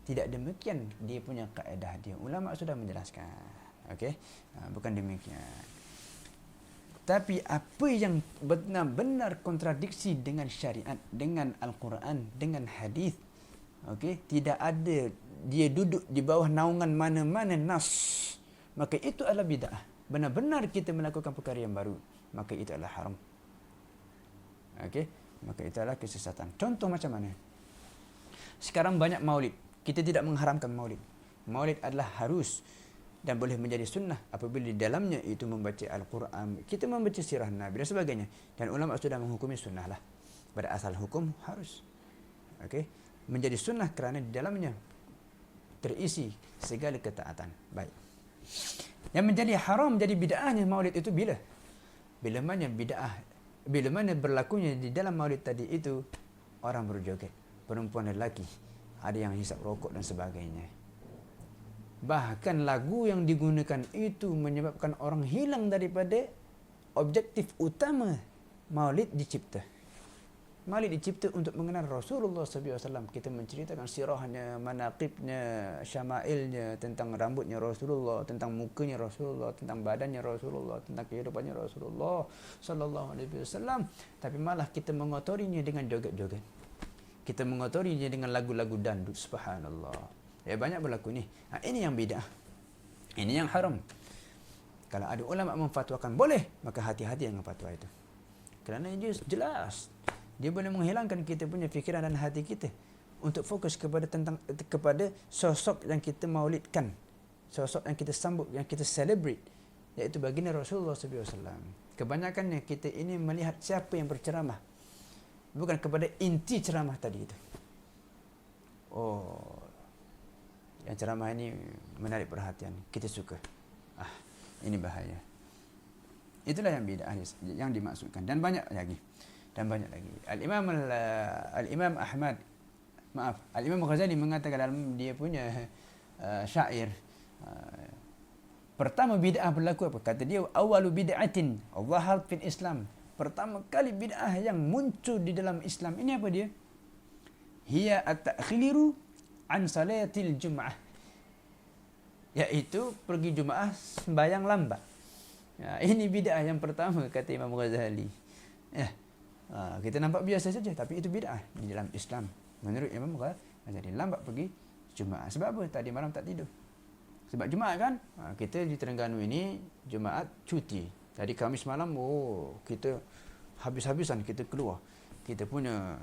Tidak demikian dia punya kaedah dia. Ulama sudah menjelaskan. Okey? Bukan demikian. Tapi apa yang benar-benar kontradiksi dengan syariat, dengan Al-Quran, dengan hadis, okey, tidak ada dia duduk di bawah naungan mana-mana nas, maka itu adalah bid'ah. Benar-benar kita melakukan perkara yang baru, maka itu adalah haram. Okey, maka itu adalah kesesatan. Contoh macam mana? Sekarang banyak maulid. Kita tidak mengharamkan maulid. Maulid adalah harus dan boleh menjadi sunnah apabila di dalamnya itu membaca Al-Quran, kita membaca sirah Nabi dan sebagainya. Dan ulama sudah menghukumi sunnah lah. Pada asal hukum harus. Okey. menjadi sunnah kerana di dalamnya terisi segala ketaatan. Baik. Yang menjadi haram, menjadi bid'ahnya maulid itu bila? Bila mana bid'ah, bila mana berlakunya di dalam maulid tadi itu orang berjoget, perempuan dan lelaki, ada yang hisap rokok dan sebagainya. Bahkan lagu yang digunakan itu menyebabkan orang hilang daripada objektif utama maulid dicipta. Maulid dicipta untuk mengenal Rasulullah SAW. Kita menceritakan sirahnya, manaqibnya, syama'ilnya, tentang rambutnya Rasulullah, tentang mukanya Rasulullah, tentang badannya Rasulullah, tentang kehidupannya Rasulullah sallallahu alaihi wasallam. Tapi malah kita mengotorinya dengan joget-joget. Kita mengotorinya dengan lagu-lagu dandut. Subhanallah. Ya, banyak berlaku ni. Ini yang bid'ah. Ini yang haram. Kalau ada ulama memfatwakan boleh, maka hati-hati dengan fatwa itu. Kerana dia jelas. Dia boleh menghilangkan kita punya fikiran dan hati kita untuk fokus kepada sosok yang kita maulidkan, sosok yang kita sambut, yang kita celebrate, iaitu baginda Rasulullah SAW. Kebanyakannya kita ini melihat siapa yang berceramah, bukan kepada inti ceramah tadi itu. Oh, yang ceramah ini menarik perhatian, kita suka. Ini bahaya. Itulah yang bid'ah yang dimaksudkan, dan banyak lagi. Al-Imam Ahmad, Al-Imam Ghazali mengatakan dalam dia punya syair, pertama bid'ah berlaku apa? Kata dia, awalu bid'atin zahar fil Islam. Pertama kali bid'ah yang muncul di dalam Islam. Ini apa dia? Hiya at-ta'khiru an salatil jum'ah. Iaitu pergi Jumaat sembahyang lambat. Ini bid'ah yang pertama kata Imam Ghazali. Kita nampak biasa saja, tapi itu bid'ah di dalam Islam. Menurut Imam Ghazali, lambat pergi Jumaat. Sebab apa? Tadi malam tak tidur. Sebab Jumaat kan, kita di Terengganu ini Jumaat cuti. Jadi Khamis malam, kita habis-habisan kita keluar. Kita punya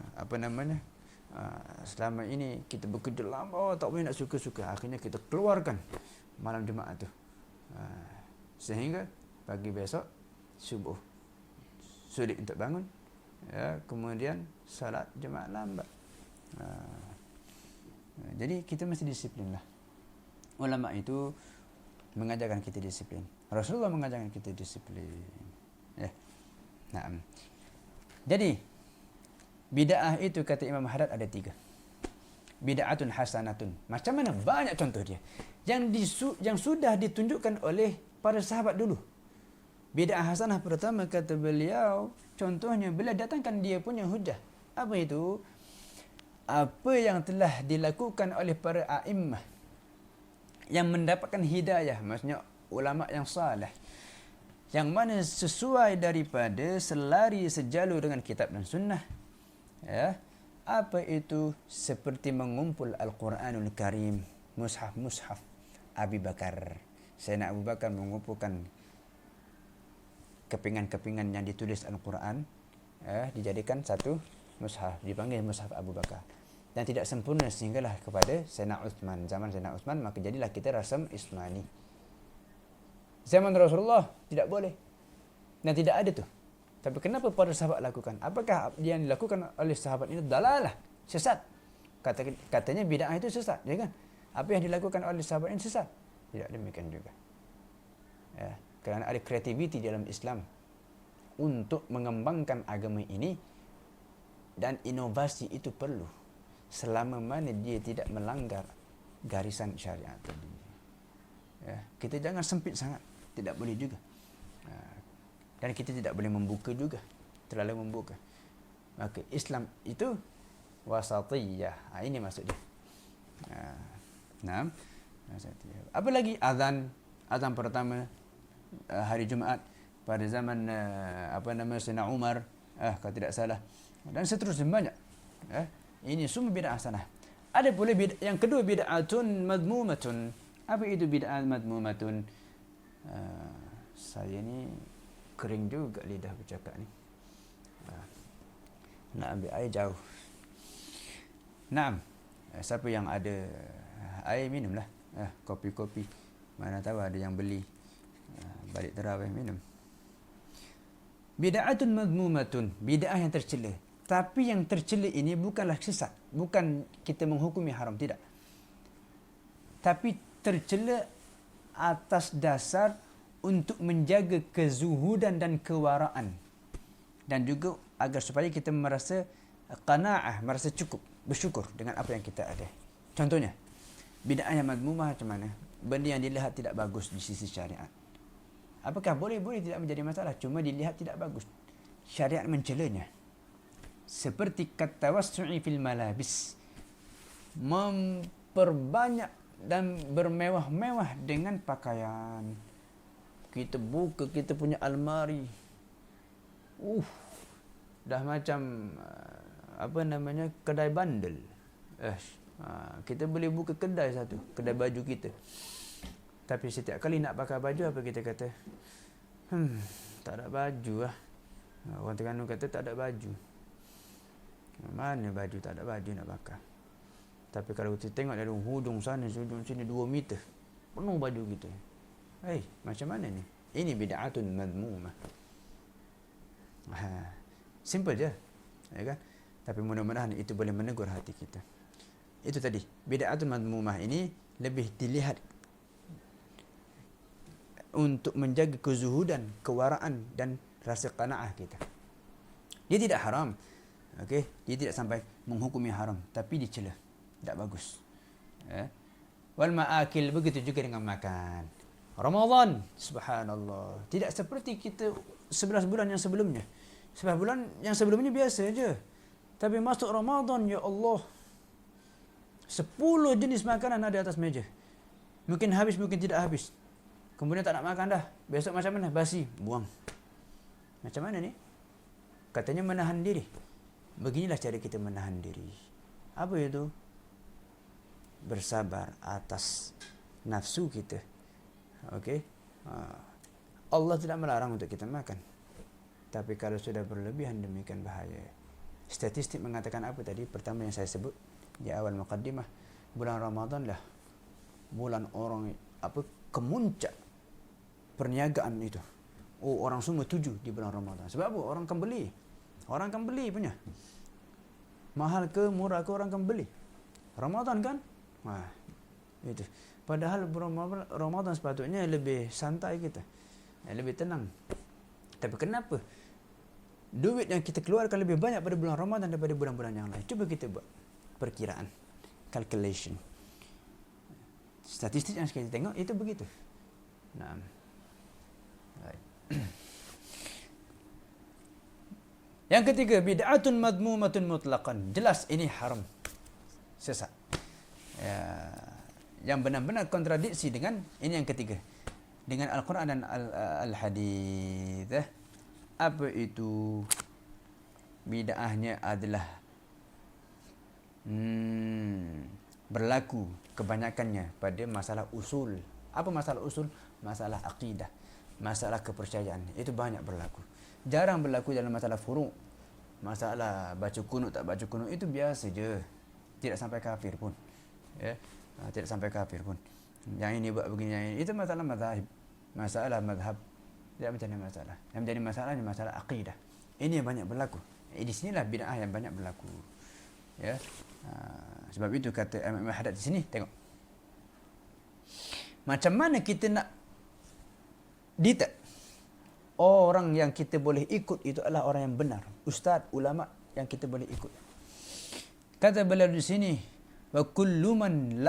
selama ini kita bekerja lama, tak boleh nak suka-suka. Akhirnya kita keluarkan malam Jumaat tu. Sehingga pagi besok subuh sulit untuk bangun. Kemudian salat Jumaat lambat. Jadi kita mesti disiplin lah. Ulama itu mengajarkan kita disiplin. Rasulullah mengajarkan kita disiplin. Jadi bid'ah itu kata Imam Haddad ada 3. Bid'atun hasanatun. Macam mana? Banyak contoh dia. Yang sudah ditunjukkan oleh para sahabat dulu. Bid'ah hasanah pertama kata beliau, contohnya beliau datangkan dia punya hujah. Apa itu? Apa yang telah dilakukan oleh para a'immah yang mendapatkan hidayah, maksudnya ulama yang salih, yang mana sesuai daripada selari sejalur dengan kitab dan sunnah. Apa itu? Seperti mengumpul Al-Quranul Karim, mushaf Abi Bakar. Sayyidina Abu Bakar mengumpulkan kepingan-kepingan yang ditulis Al-Quran, dijadikan satu mushaf, dipanggil mushaf Abu Bakar. Dan tidak sempurna sehinggalah kepada Sayyidina Uthman. Zaman Sayyidina Uthman, maka jadilah kita rasam Ismani. Zaman Rasulullah tidak boleh dan tidak ada tu. Tapi kenapa para sahabat lakukan? Apakah yang dilakukan oleh sahabat ini dalalah, sesat? Katanya bid'ah itu sesat, ya kan? Apa yang dilakukan oleh sahabat ini sesat? Tidak demikian juga. Kerana ada kreativiti dalam Islam untuk mengembangkan agama ini, dan inovasi itu perlu selama mana dia tidak melanggar garisan syariat tadi. Kita jangan sempit sangat, tidak boleh juga. Dan kita tidak boleh membuka juga, terlalu membuka. Maka Islam itu wasatiyah. Ini maksud dia. Apa lagi? Azan pertama hari Jumaat pada zaman Sayyidina Umar, kalau tidak salah, dan seterusnya banyak. Ini semua bid'ah hasanah. Ada pula yang kedua, bid'atun madmumatun. Apa itu bid'ah madmumatun? Saya ni kering juga lidah bercakap ni. Nak ambil air jauh. Siapa yang ada air minumlah. Kopi-kopi. Mana tahu ada yang beli. Balik tarawih minum. Bid'atun madmumatun. Bid'ah yang tercela. Tapi yang tercela ini bukanlah sesat, bukan kita menghukumi haram, tidak. Tapi tercela atas dasar untuk menjaga kezuhudan dan kewaraan, dan juga agar supaya kita merasa qanaah, merasa cukup, bersyukur dengan apa yang kita ada. Contohnya, bid'ah yang madmumah macam mana? Benda yang dilihat tidak bagus di sisi syariat. Apakah boleh tidak menjadi masalah, cuma dilihat tidak bagus, syariat mencelanya. Seperti katawassu'i fil malabis, memperbanyak dan bermewah-mewah dengan pakaian. Kita buka kita punya almari, dah macam kedai bandel. Kita boleh buka kedai satu, kedai baju kita. Tapi setiap kali nak pakai baju, apa kita kata? Tak ada baju lah. Orang Terengganu kata tak ada baju. Mana baju, tak ada baju nak pakai. Tapi kalau kita tengok dari hujung sana, hujung sini 2 meter, penuh baju kita. Macam mana ni? Ini bid'atun madmumah. Simple je, ya kan? Tapi mudah-mudahan itu boleh menegur hati kita. Itu tadi, bid'atun madmumah ini lebih dilihat untuk menjaga kezuhudan, kewaraan dan rasa qanaah kita. Dia tidak haram, okey? Dia tidak sampai menghukumi haram, tapi dicela, tidak bagus. Wal ma'akil, begitu juga dengan makan. Ramadan, subhanallah, tidak seperti kita 11 bulan yang sebelumnya. 11 bulan yang sebelumnya biasa je. Tapi masuk Ramadan, ya Allah, 10 jenis makanan ada atas meja. Mungkin habis, mungkin tidak habis. Kemudian tak nak makan dah. Besok macam mana? Basi, buang. Macam mana ni? Katanya menahan diri. Beginilah cara kita menahan diri. Apa itu? Bersabar atas nafsu kita. Okey? Allah tidak melarang untuk kita makan. Tapi kalau sudah berlebihan, demikian bahaya. Statistik mengatakan apa tadi? Pertama yang saya sebut di awal muqaddimah, bulan Ramadan lah bulan orang kemuncak perniagaan itu. Orang semua tuju di bulan Ramadan. Sebab apa? Orang akan beli. Orang akan beli punya. Mahal ke murah ke, orang akan beli. Ramadan kan? Itu. Padahal Ramadan sepatutnya lebih santai kita. Lebih tenang. Tapi kenapa duit yang kita keluarkan lebih banyak pada bulan Ramadan daripada bulan-bulan yang lain? Cuba kita buat perkiraan, calculation. Statistik yang kita tengok itu begitu. Yang ketiga, bid'atun madmumatun mutlaqan. Jelas ini haram, sesat. Yang benar-benar kontradiksi dengan ini yang ketiga, dengan Al-Quran dan Al-Hadith. Apa itu? Bid'ahnya adalah berlaku kebanyakannya pada masalah usul. Apa masalah usul? Masalah akidah, masalah kepercayaan. Itu banyak berlaku. Jarang berlaku dalam masalah furu'. Masalah baca kunut tak baca kunut itu biasa je. Tidak sampai kafir pun. Tidak sampai kafir pun. Yang ini buat begini, yang ini. Itu masalah mazhab. Masalah mazhab tidak menjadi masalah. Yang menjadi masalah ni masalah akidah. Ini yang banyak berlaku. Di sinilah bid'ah yang banyak berlaku. Sebab itu kata Imam Haddad di sini, tengok. Macam mana kita nak detect orang yang kita boleh ikut itu adalah orang yang benar, ustaz, ulama yang kita boleh ikut. Kata beliau di sini, wa kullu man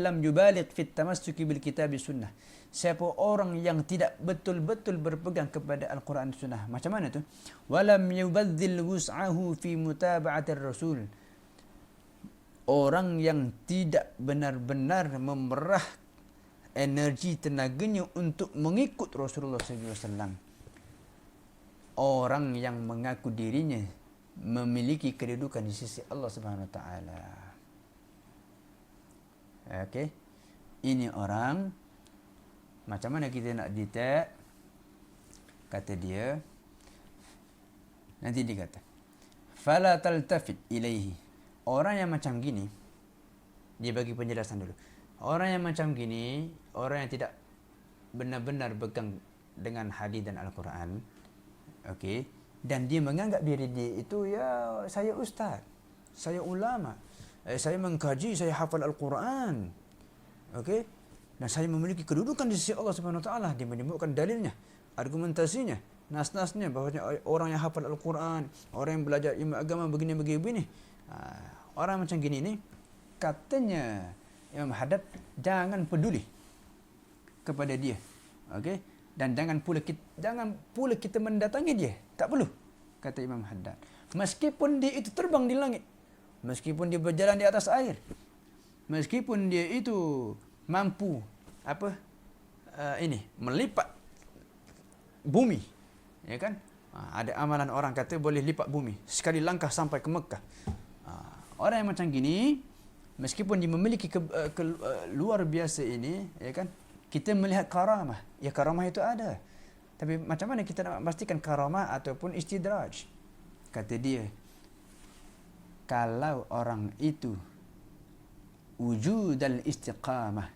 lam yubaligh fi at-tamassuki bil kitab sunnah. Siapa orang yang tidak betul-betul berpegang kepada Al-Quran dan Sunnah. Macam mana tu? Walam yubadzil wus'ahu fi mutaba'ati ar-rasul. Orang yang tidak benar-benar memerah energi tenaganya untuk mengikut Rasulullah SAW. Orang yang mengaku dirinya memiliki kedudukan di sisi Allah Subhanahu Wa Taala. Okey. Ini orang, macam mana kita nak detect? Kata dia, nanti dia kata, fala taltafit ilaihi. Orang yang macam gini, dia bagi penjelasan dulu. Orang yang macam gini, orang yang tidak benar-benar pegang dengan hadis dan Al-Quran, okey, Dan dia menganggap diri dia itu, ya saya ustaz, saya ulama, saya mengkaji, saya hafal Al-Quran. Okey? Dan saya memiliki kedudukan di sisi Allah Subhanahu Wa Taala. Dia menyebutkan dalilnya, argumentasinya, nas-nasnya, bahawa orang yang hafal Al-Quran, orang yang belajar ilmu agama begini. Orang macam gini ni, katanya Imam Haddad, jangan peduli kepada dia. Okey? Dan jangan pula kita mendatangi dia. Tak perlu, kata Imam Haddad. Meskipun dia itu terbang di langit, meskipun dia berjalan di atas air, meskipun dia itu mampu melipat bumi, ya kan? Ada amalan orang kata boleh lipat bumi sekali langkah sampai ke Mekah. Orang yang macam gini, meskipun dia memiliki luar biasa ini, ya kan? Kita melihat karamah. Ya, karamah itu ada. Tapi macam mana kita nak pastikan karamah ataupun istidraj? Kata dia, kalau orang itu wujud dan istiqamah,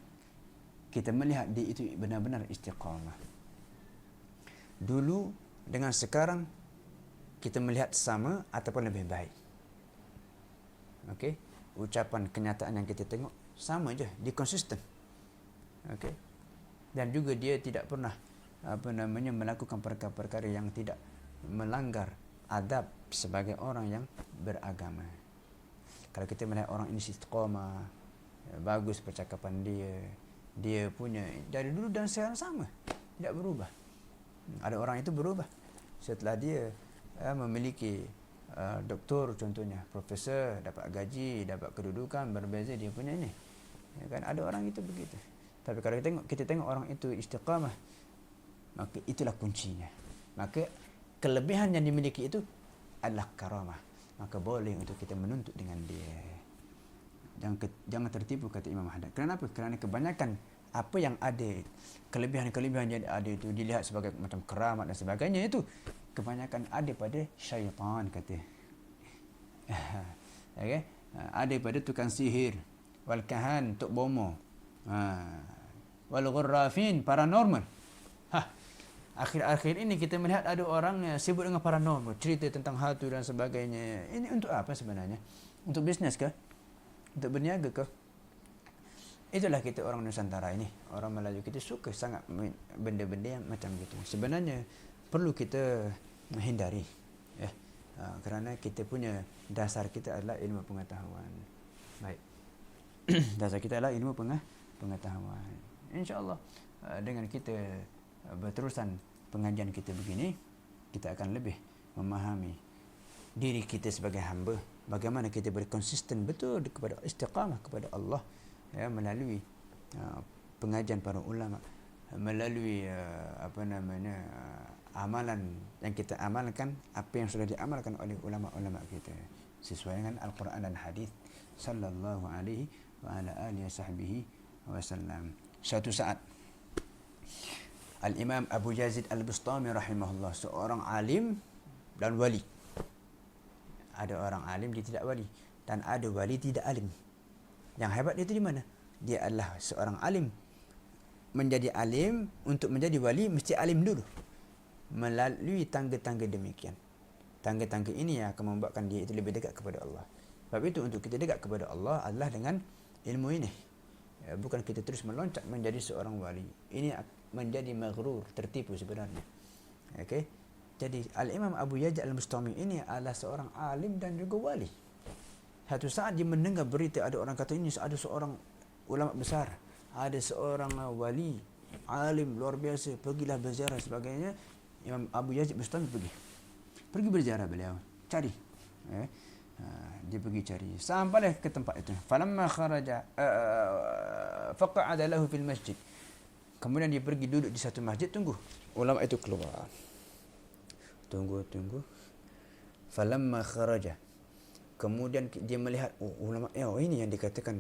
kita melihat dia itu benar-benar istiqamah. Dulu dengan sekarang, kita melihat sama ataupun lebih baik. Okey? Ucapan kenyataan yang kita tengok sama je, dia konsisten. Okey? Dan juga dia tidak pernah melakukan perkara-perkara yang tidak melanggar adab sebagai orang yang beragama. Kalau kita melihat orang ini istiqamah, bagus percakapan dia punya dari dulu dan sekarang sama, tidak berubah. Ada orang itu berubah setelah dia memiliki doktor contohnya, profesor, dapat gaji, dapat kedudukan, berbeza dia punya ini. Ya kan, ada orang itu begitu. Tapi kalau kita tengok orang itu istiqamah, maka itulah kuncinya. Maka kelebihan yang dimiliki itu adalah karamah. Maka boleh untuk kita menuntut dengan dia. Jangan tertipu, kata Imam Haddad. Kenapa? Kerana kebanyakan apa yang ada, kelebihan-kelebihan yang ada itu dilihat sebagai macam keramat dan sebagainya, itu kebanyakan ada pada syaitan, kata. Okay? Ada pada tukang sihir, wal kahan, tok bomo, wal ghurrafin, paranormal. Akhir-akhir ini kita melihat ada orang yang sibuk dengan paranormal, cerita tentang hantu dan sebagainya. Ini untuk apa sebenarnya? Untuk bisnes ke? Untuk berniaga ke? Itulah kita orang Nusantara ini, orang Melayu, kita suka sangat benda-benda yang macam gitu. Sebenarnya perlu kita menghindari, ya. Kerana kita punya dasar kita adalah ilmu pengetahuan. Baik. Dasar kita adalah ilmu pengetahuan. InsyaAllah dengan kita berterusan pengajian kita begini, kita akan lebih memahami diri kita sebagai hamba, bagaimana kita berkonsisten betul kepada istiqamah kepada Allah, ya, melalui pengajian para ulama, melalui amalan yang kita amalkan, apa yang sudah diamalkan oleh ulama-ulama kita sesuai dengan Al-Quran dan hadis sallallahu alaihi wa ala alihi sahbihi wasallam. Suatu saat Al-Imam Abu Yazid Al-Bustami rahimahullah, seorang alim dan wali. Ada orang alim, dia tidak wali, dan ada wali tidak alim. Yang hebat itu di mana? Dia adalah seorang alim. Menjadi alim, untuk menjadi wali mesti alim dulu, melalui tangga-tangga demikian. Tangga-tangga ini yang akan membuatkan dia itu lebih dekat kepada Allah. Sebab itu untuk kita dekat kepada Allah adalah dengan ilmu ini. Bukan kita terus meloncat menjadi seorang wali. Ini menjadi maghrur, tertipu sebenarnya. Okey. Jadi Al-Imam Abu Yazid Al-Bustami ini adalah seorang alim dan juga wali. Satu saat dia mendengar berita ada orang kata ini ada seorang ulama besar, ada seorang wali, alim luar biasa, pergilah berziarah sebagainya. Imam Abu Yazid Bustami pergi berziarah, beliau cari. Dia pergi cari sampailah ke tempat itu. Falamma kharaja faqa'ada lahu fil masjid. Kemudian dia pergi duduk di satu masjid, tunggu ulama itu keluar. Tunggu. Falamma kharaja. Kemudian dia melihat, ulama, ini yang dikatakan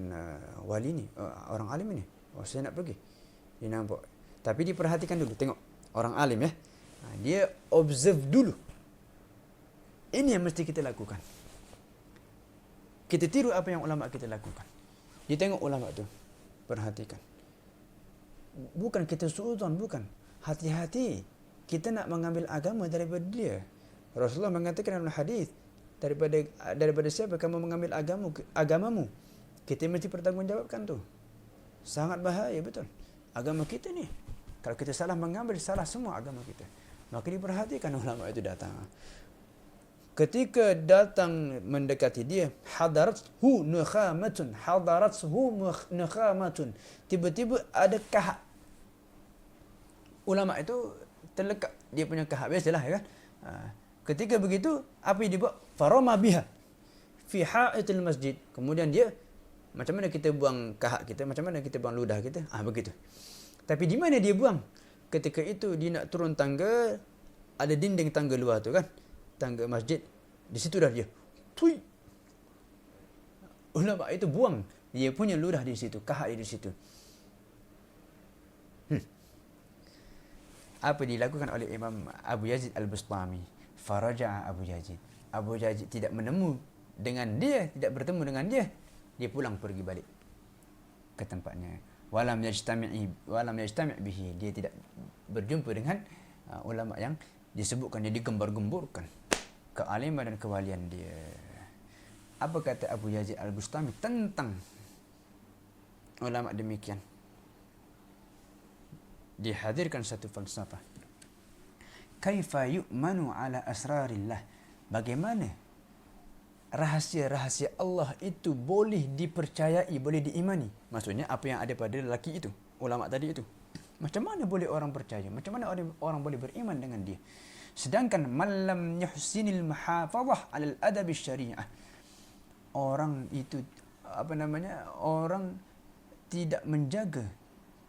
wali ni, orang alim ini. Saya nak pergi. Dia nampak. Tapi dia perhatikan dulu, tengok orang alim, ya. Dia observe dulu. Ini yang mesti kita lakukan. Kita tiru apa yang ulama kita lakukan. Dia tengok ulama tu, perhatikan. Bukan kita suudzon, bukan. Hati-hati. Kita nak mengambil agama daripada dia. Rasulullah mengatakan dalam hadis, daripada siapa kamu mengambil agamamu, kita mesti bertanggungjawabkan tu. Sangat bahaya betul. Agama kita ni, kalau kita salah mengambil, salah semua agama kita. Maka diperhatikan ulama itu datang. Ketika datang mendekati dia, hadarathu nukhamatun. Tiba-tiba ada kahak. Ulama itu terlekat dia punya kahak, biasalah kan. Ketika begitu, apa yang dibuat? Farama biha fi ha'itil masjid. Kemudian dia, macam mana kita buang kahak kita, macam mana kita buang ludah kita, begitu. Tapi di mana dia buang? Ketika itu dia nak turun tangga, ada dinding tangga luar tu kan, tangga masjid. Di situ dah dia. Tui. Ulama itu buang dia punya ludah di situ, kahak dia di situ. Apa dilakukan oleh Imam Abu Yazid Al-Bustami? Faraja'a Abu Yazid. Abu Yazid tidak menemu dengan dia, tidak bertemu dengan dia. Dia pulang pergi balik ke tempatnya. Walam yajtami' bihi. Dia tidak berjumpa dengan ulama yang disebutkan, dia digembar-gemburkan kealiman dan kewalian dia. Apa kata Abu Yazid Al-Bustami tentang ulama demikian? Dihadirkan satu falsafah. Kaifa yu'manu ala asrarillah? Bagaimana rahsia-rahsia Allah itu boleh dipercayai, boleh diimani? Maksudnya apa yang ada pada lelaki itu, ulama tadi itu. Macam mana boleh orang percaya? Macam mana orang boleh beriman dengan dia? Sedangkan malam yuhsinil mahafazah alal adab syariah. Orang itu orang tidak menjaga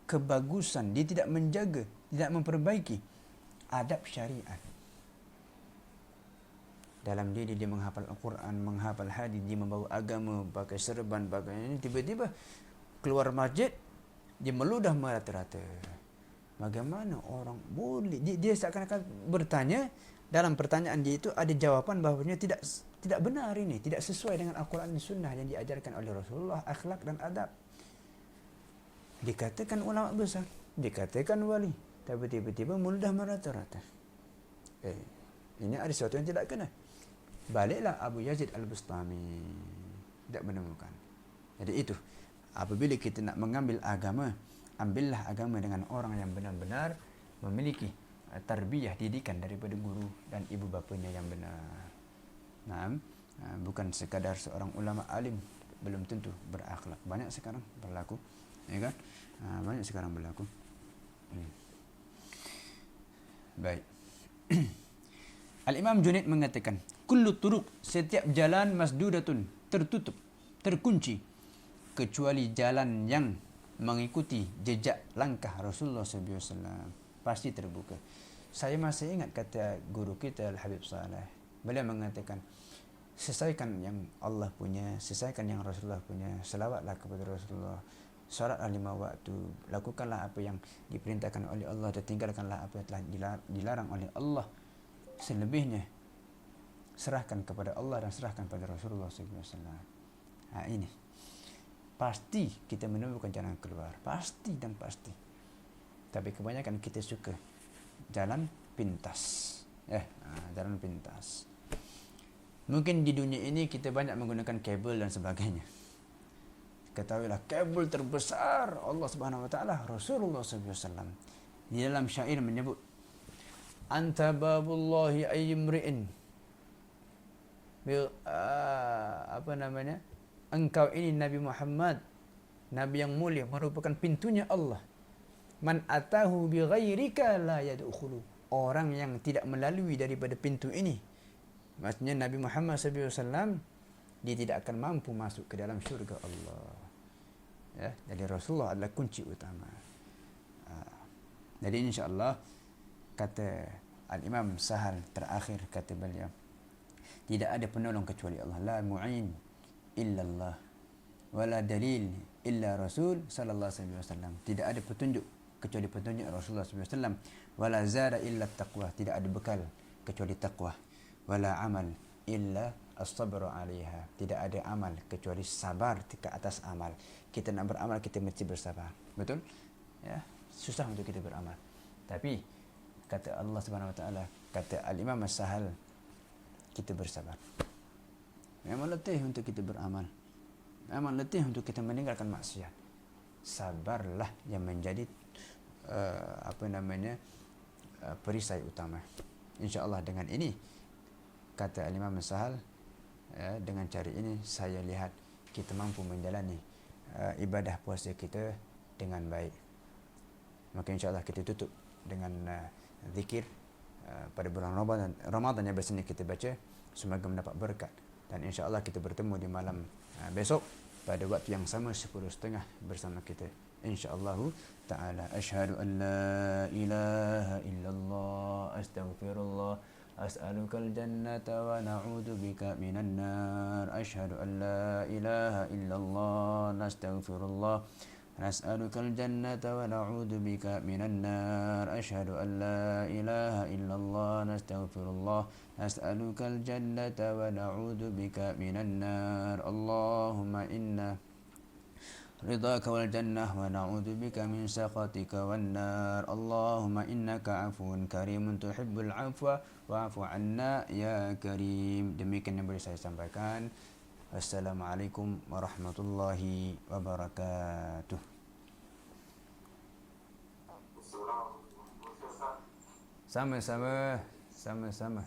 kebagusan, dia tidak menjaga, tidak memperbaiki adab syariat. Dalam diri dia menghafal Al-Quran, menghafal hadis, dia membawa agama, pakai serban, pakai ini, tiba-tiba keluar masjid, dia meludah merata-rata. Bagaimana orang boleh? Dia seakan-akan bertanya, dalam pertanyaan dia itu ada jawapan bahawanya tidak benar ini, tidak sesuai dengan Al-Quran dan Sunnah yang diajarkan oleh Rasulullah, akhlak dan adab. Dikatakan ulama besar, dikatakan wali, tapi tiba-tiba meludah merata-rata. Ini ada sesuatu yang tidak kena. Baliklah Abu Yazid Al-Bustami, tidak menemukan. Jadi itu, apabila kita nak mengambil agama, ambillah agama dengan orang yang benar-benar memiliki tarbiyah, didikan daripada guru dan ibu bapanya yang benar. Bukan sekadar seorang ulama alim, belum tentu berakhlak. Banyak sekarang berlaku, ya kan? Banyak sekarang berlaku. Baik. Al-Imam Junaid mengatakan, kullu turuq, setiap jalan masdudatun, tertutup, terkunci, kecuali jalan yang mengikuti jejak langkah Rasulullah SAW, pasti terbuka. Saya masih ingat kata guru kita Al-Habib Saleh. Beliau mengatakan, selesaikan yang Allah punya, selesaikan yang Rasulullah punya, selawatlah kepada Rasulullah, salatlah 5 waktu, lakukanlah apa yang diperintahkan oleh Allah dan tinggalkanlah apa yang telah dilarang oleh Allah. Selebihnya serahkan kepada Allah dan serahkan kepada Rasulullah SAW. Ini pasti kita menemukan jalan keluar, pasti dan pasti. Tapi kebanyakan kita suka jalan pintas, jalan pintas. Mungkin di dunia ini kita banyak menggunakan kabel dan sebagainya. Ketahuilah, kabel terbesar Allah Subhanahu Wa Taala Rasulullah SAW. Di dalam syair menyebut, anta babullahi ayyimri'in, engkau ini Nabi Muhammad, Nabi yang mulia, merupakan pintunya Allah. Man atahu bi ghairika la yadkhulu, orang yang tidak melalui daripada pintu ini, maksudnya Nabi Muhammad SAW, dia tidak akan mampu masuk ke dalam syurga Allah. Jadi Rasulullah adalah kunci utama. Jadi insya-Allah, kata Al-Imam Sahal terakhir, kata beliau, tidak ada penolong kecuali Allah. La mu'in illa Allah, wala dalil illa Rasul sallallahu alaihi wasallam. Tidak ada petunjuk kecuali petunjuk Rasulullah sallallahu alaihi wasallam. Wala zada illa taqwa, tidak ada bekal kecuali takwa. Wala amal illa as-sabru 'alaiha, tidak ada amal kecuali sabar ke atas amal. Kita nak beramal, kita mesti bersabar. Betul? Ya, susah untuk kita beramal. Tapi kata Allah Subhanahu Wa Taala, kata Al-Imam As-Sahal, kita bersabar. Memang letih untuk kita beramal, memang letih untuk kita meninggalkan maksiat. Sabarlah yang menjadi perisai utama. InsyaAllah dengan ini, kata Imam Sahal, dengan cara ini saya lihat kita mampu menjalani ibadah puasa kita dengan baik. Maka insyaAllah kita tutup dengan zikir pada bulan Ramadan yang biasanya kita baca. Semoga mendapat berkat. Dan insyaAllah kita bertemu di malam besok pada waktu yang sama 10.30 bersama kita. InsyaAllah ta'ala. Ashhadu an la ilaha illallah astaghfirullah as'alukal jannata wa na'udhu bika minan nar. Ashhadu an la ilaha illallah nastaghfirullah نسألك الجنة ونعوذ بك من النار. أشهد أن لا إله إلا الله نستغفر الله نسألك الجنة ونعوذ بك من النار. اللهم إنا رضاك والجنة ونعوذ بك من سخطك والنار. اللهم إنك عفو كريم تحب العفو واعف عنا يا كريم. Demikian yang boleh saya sampaikan. Assalamualaikum warahmatullahi wabarakatuh. Sama-sama. Sama-sama.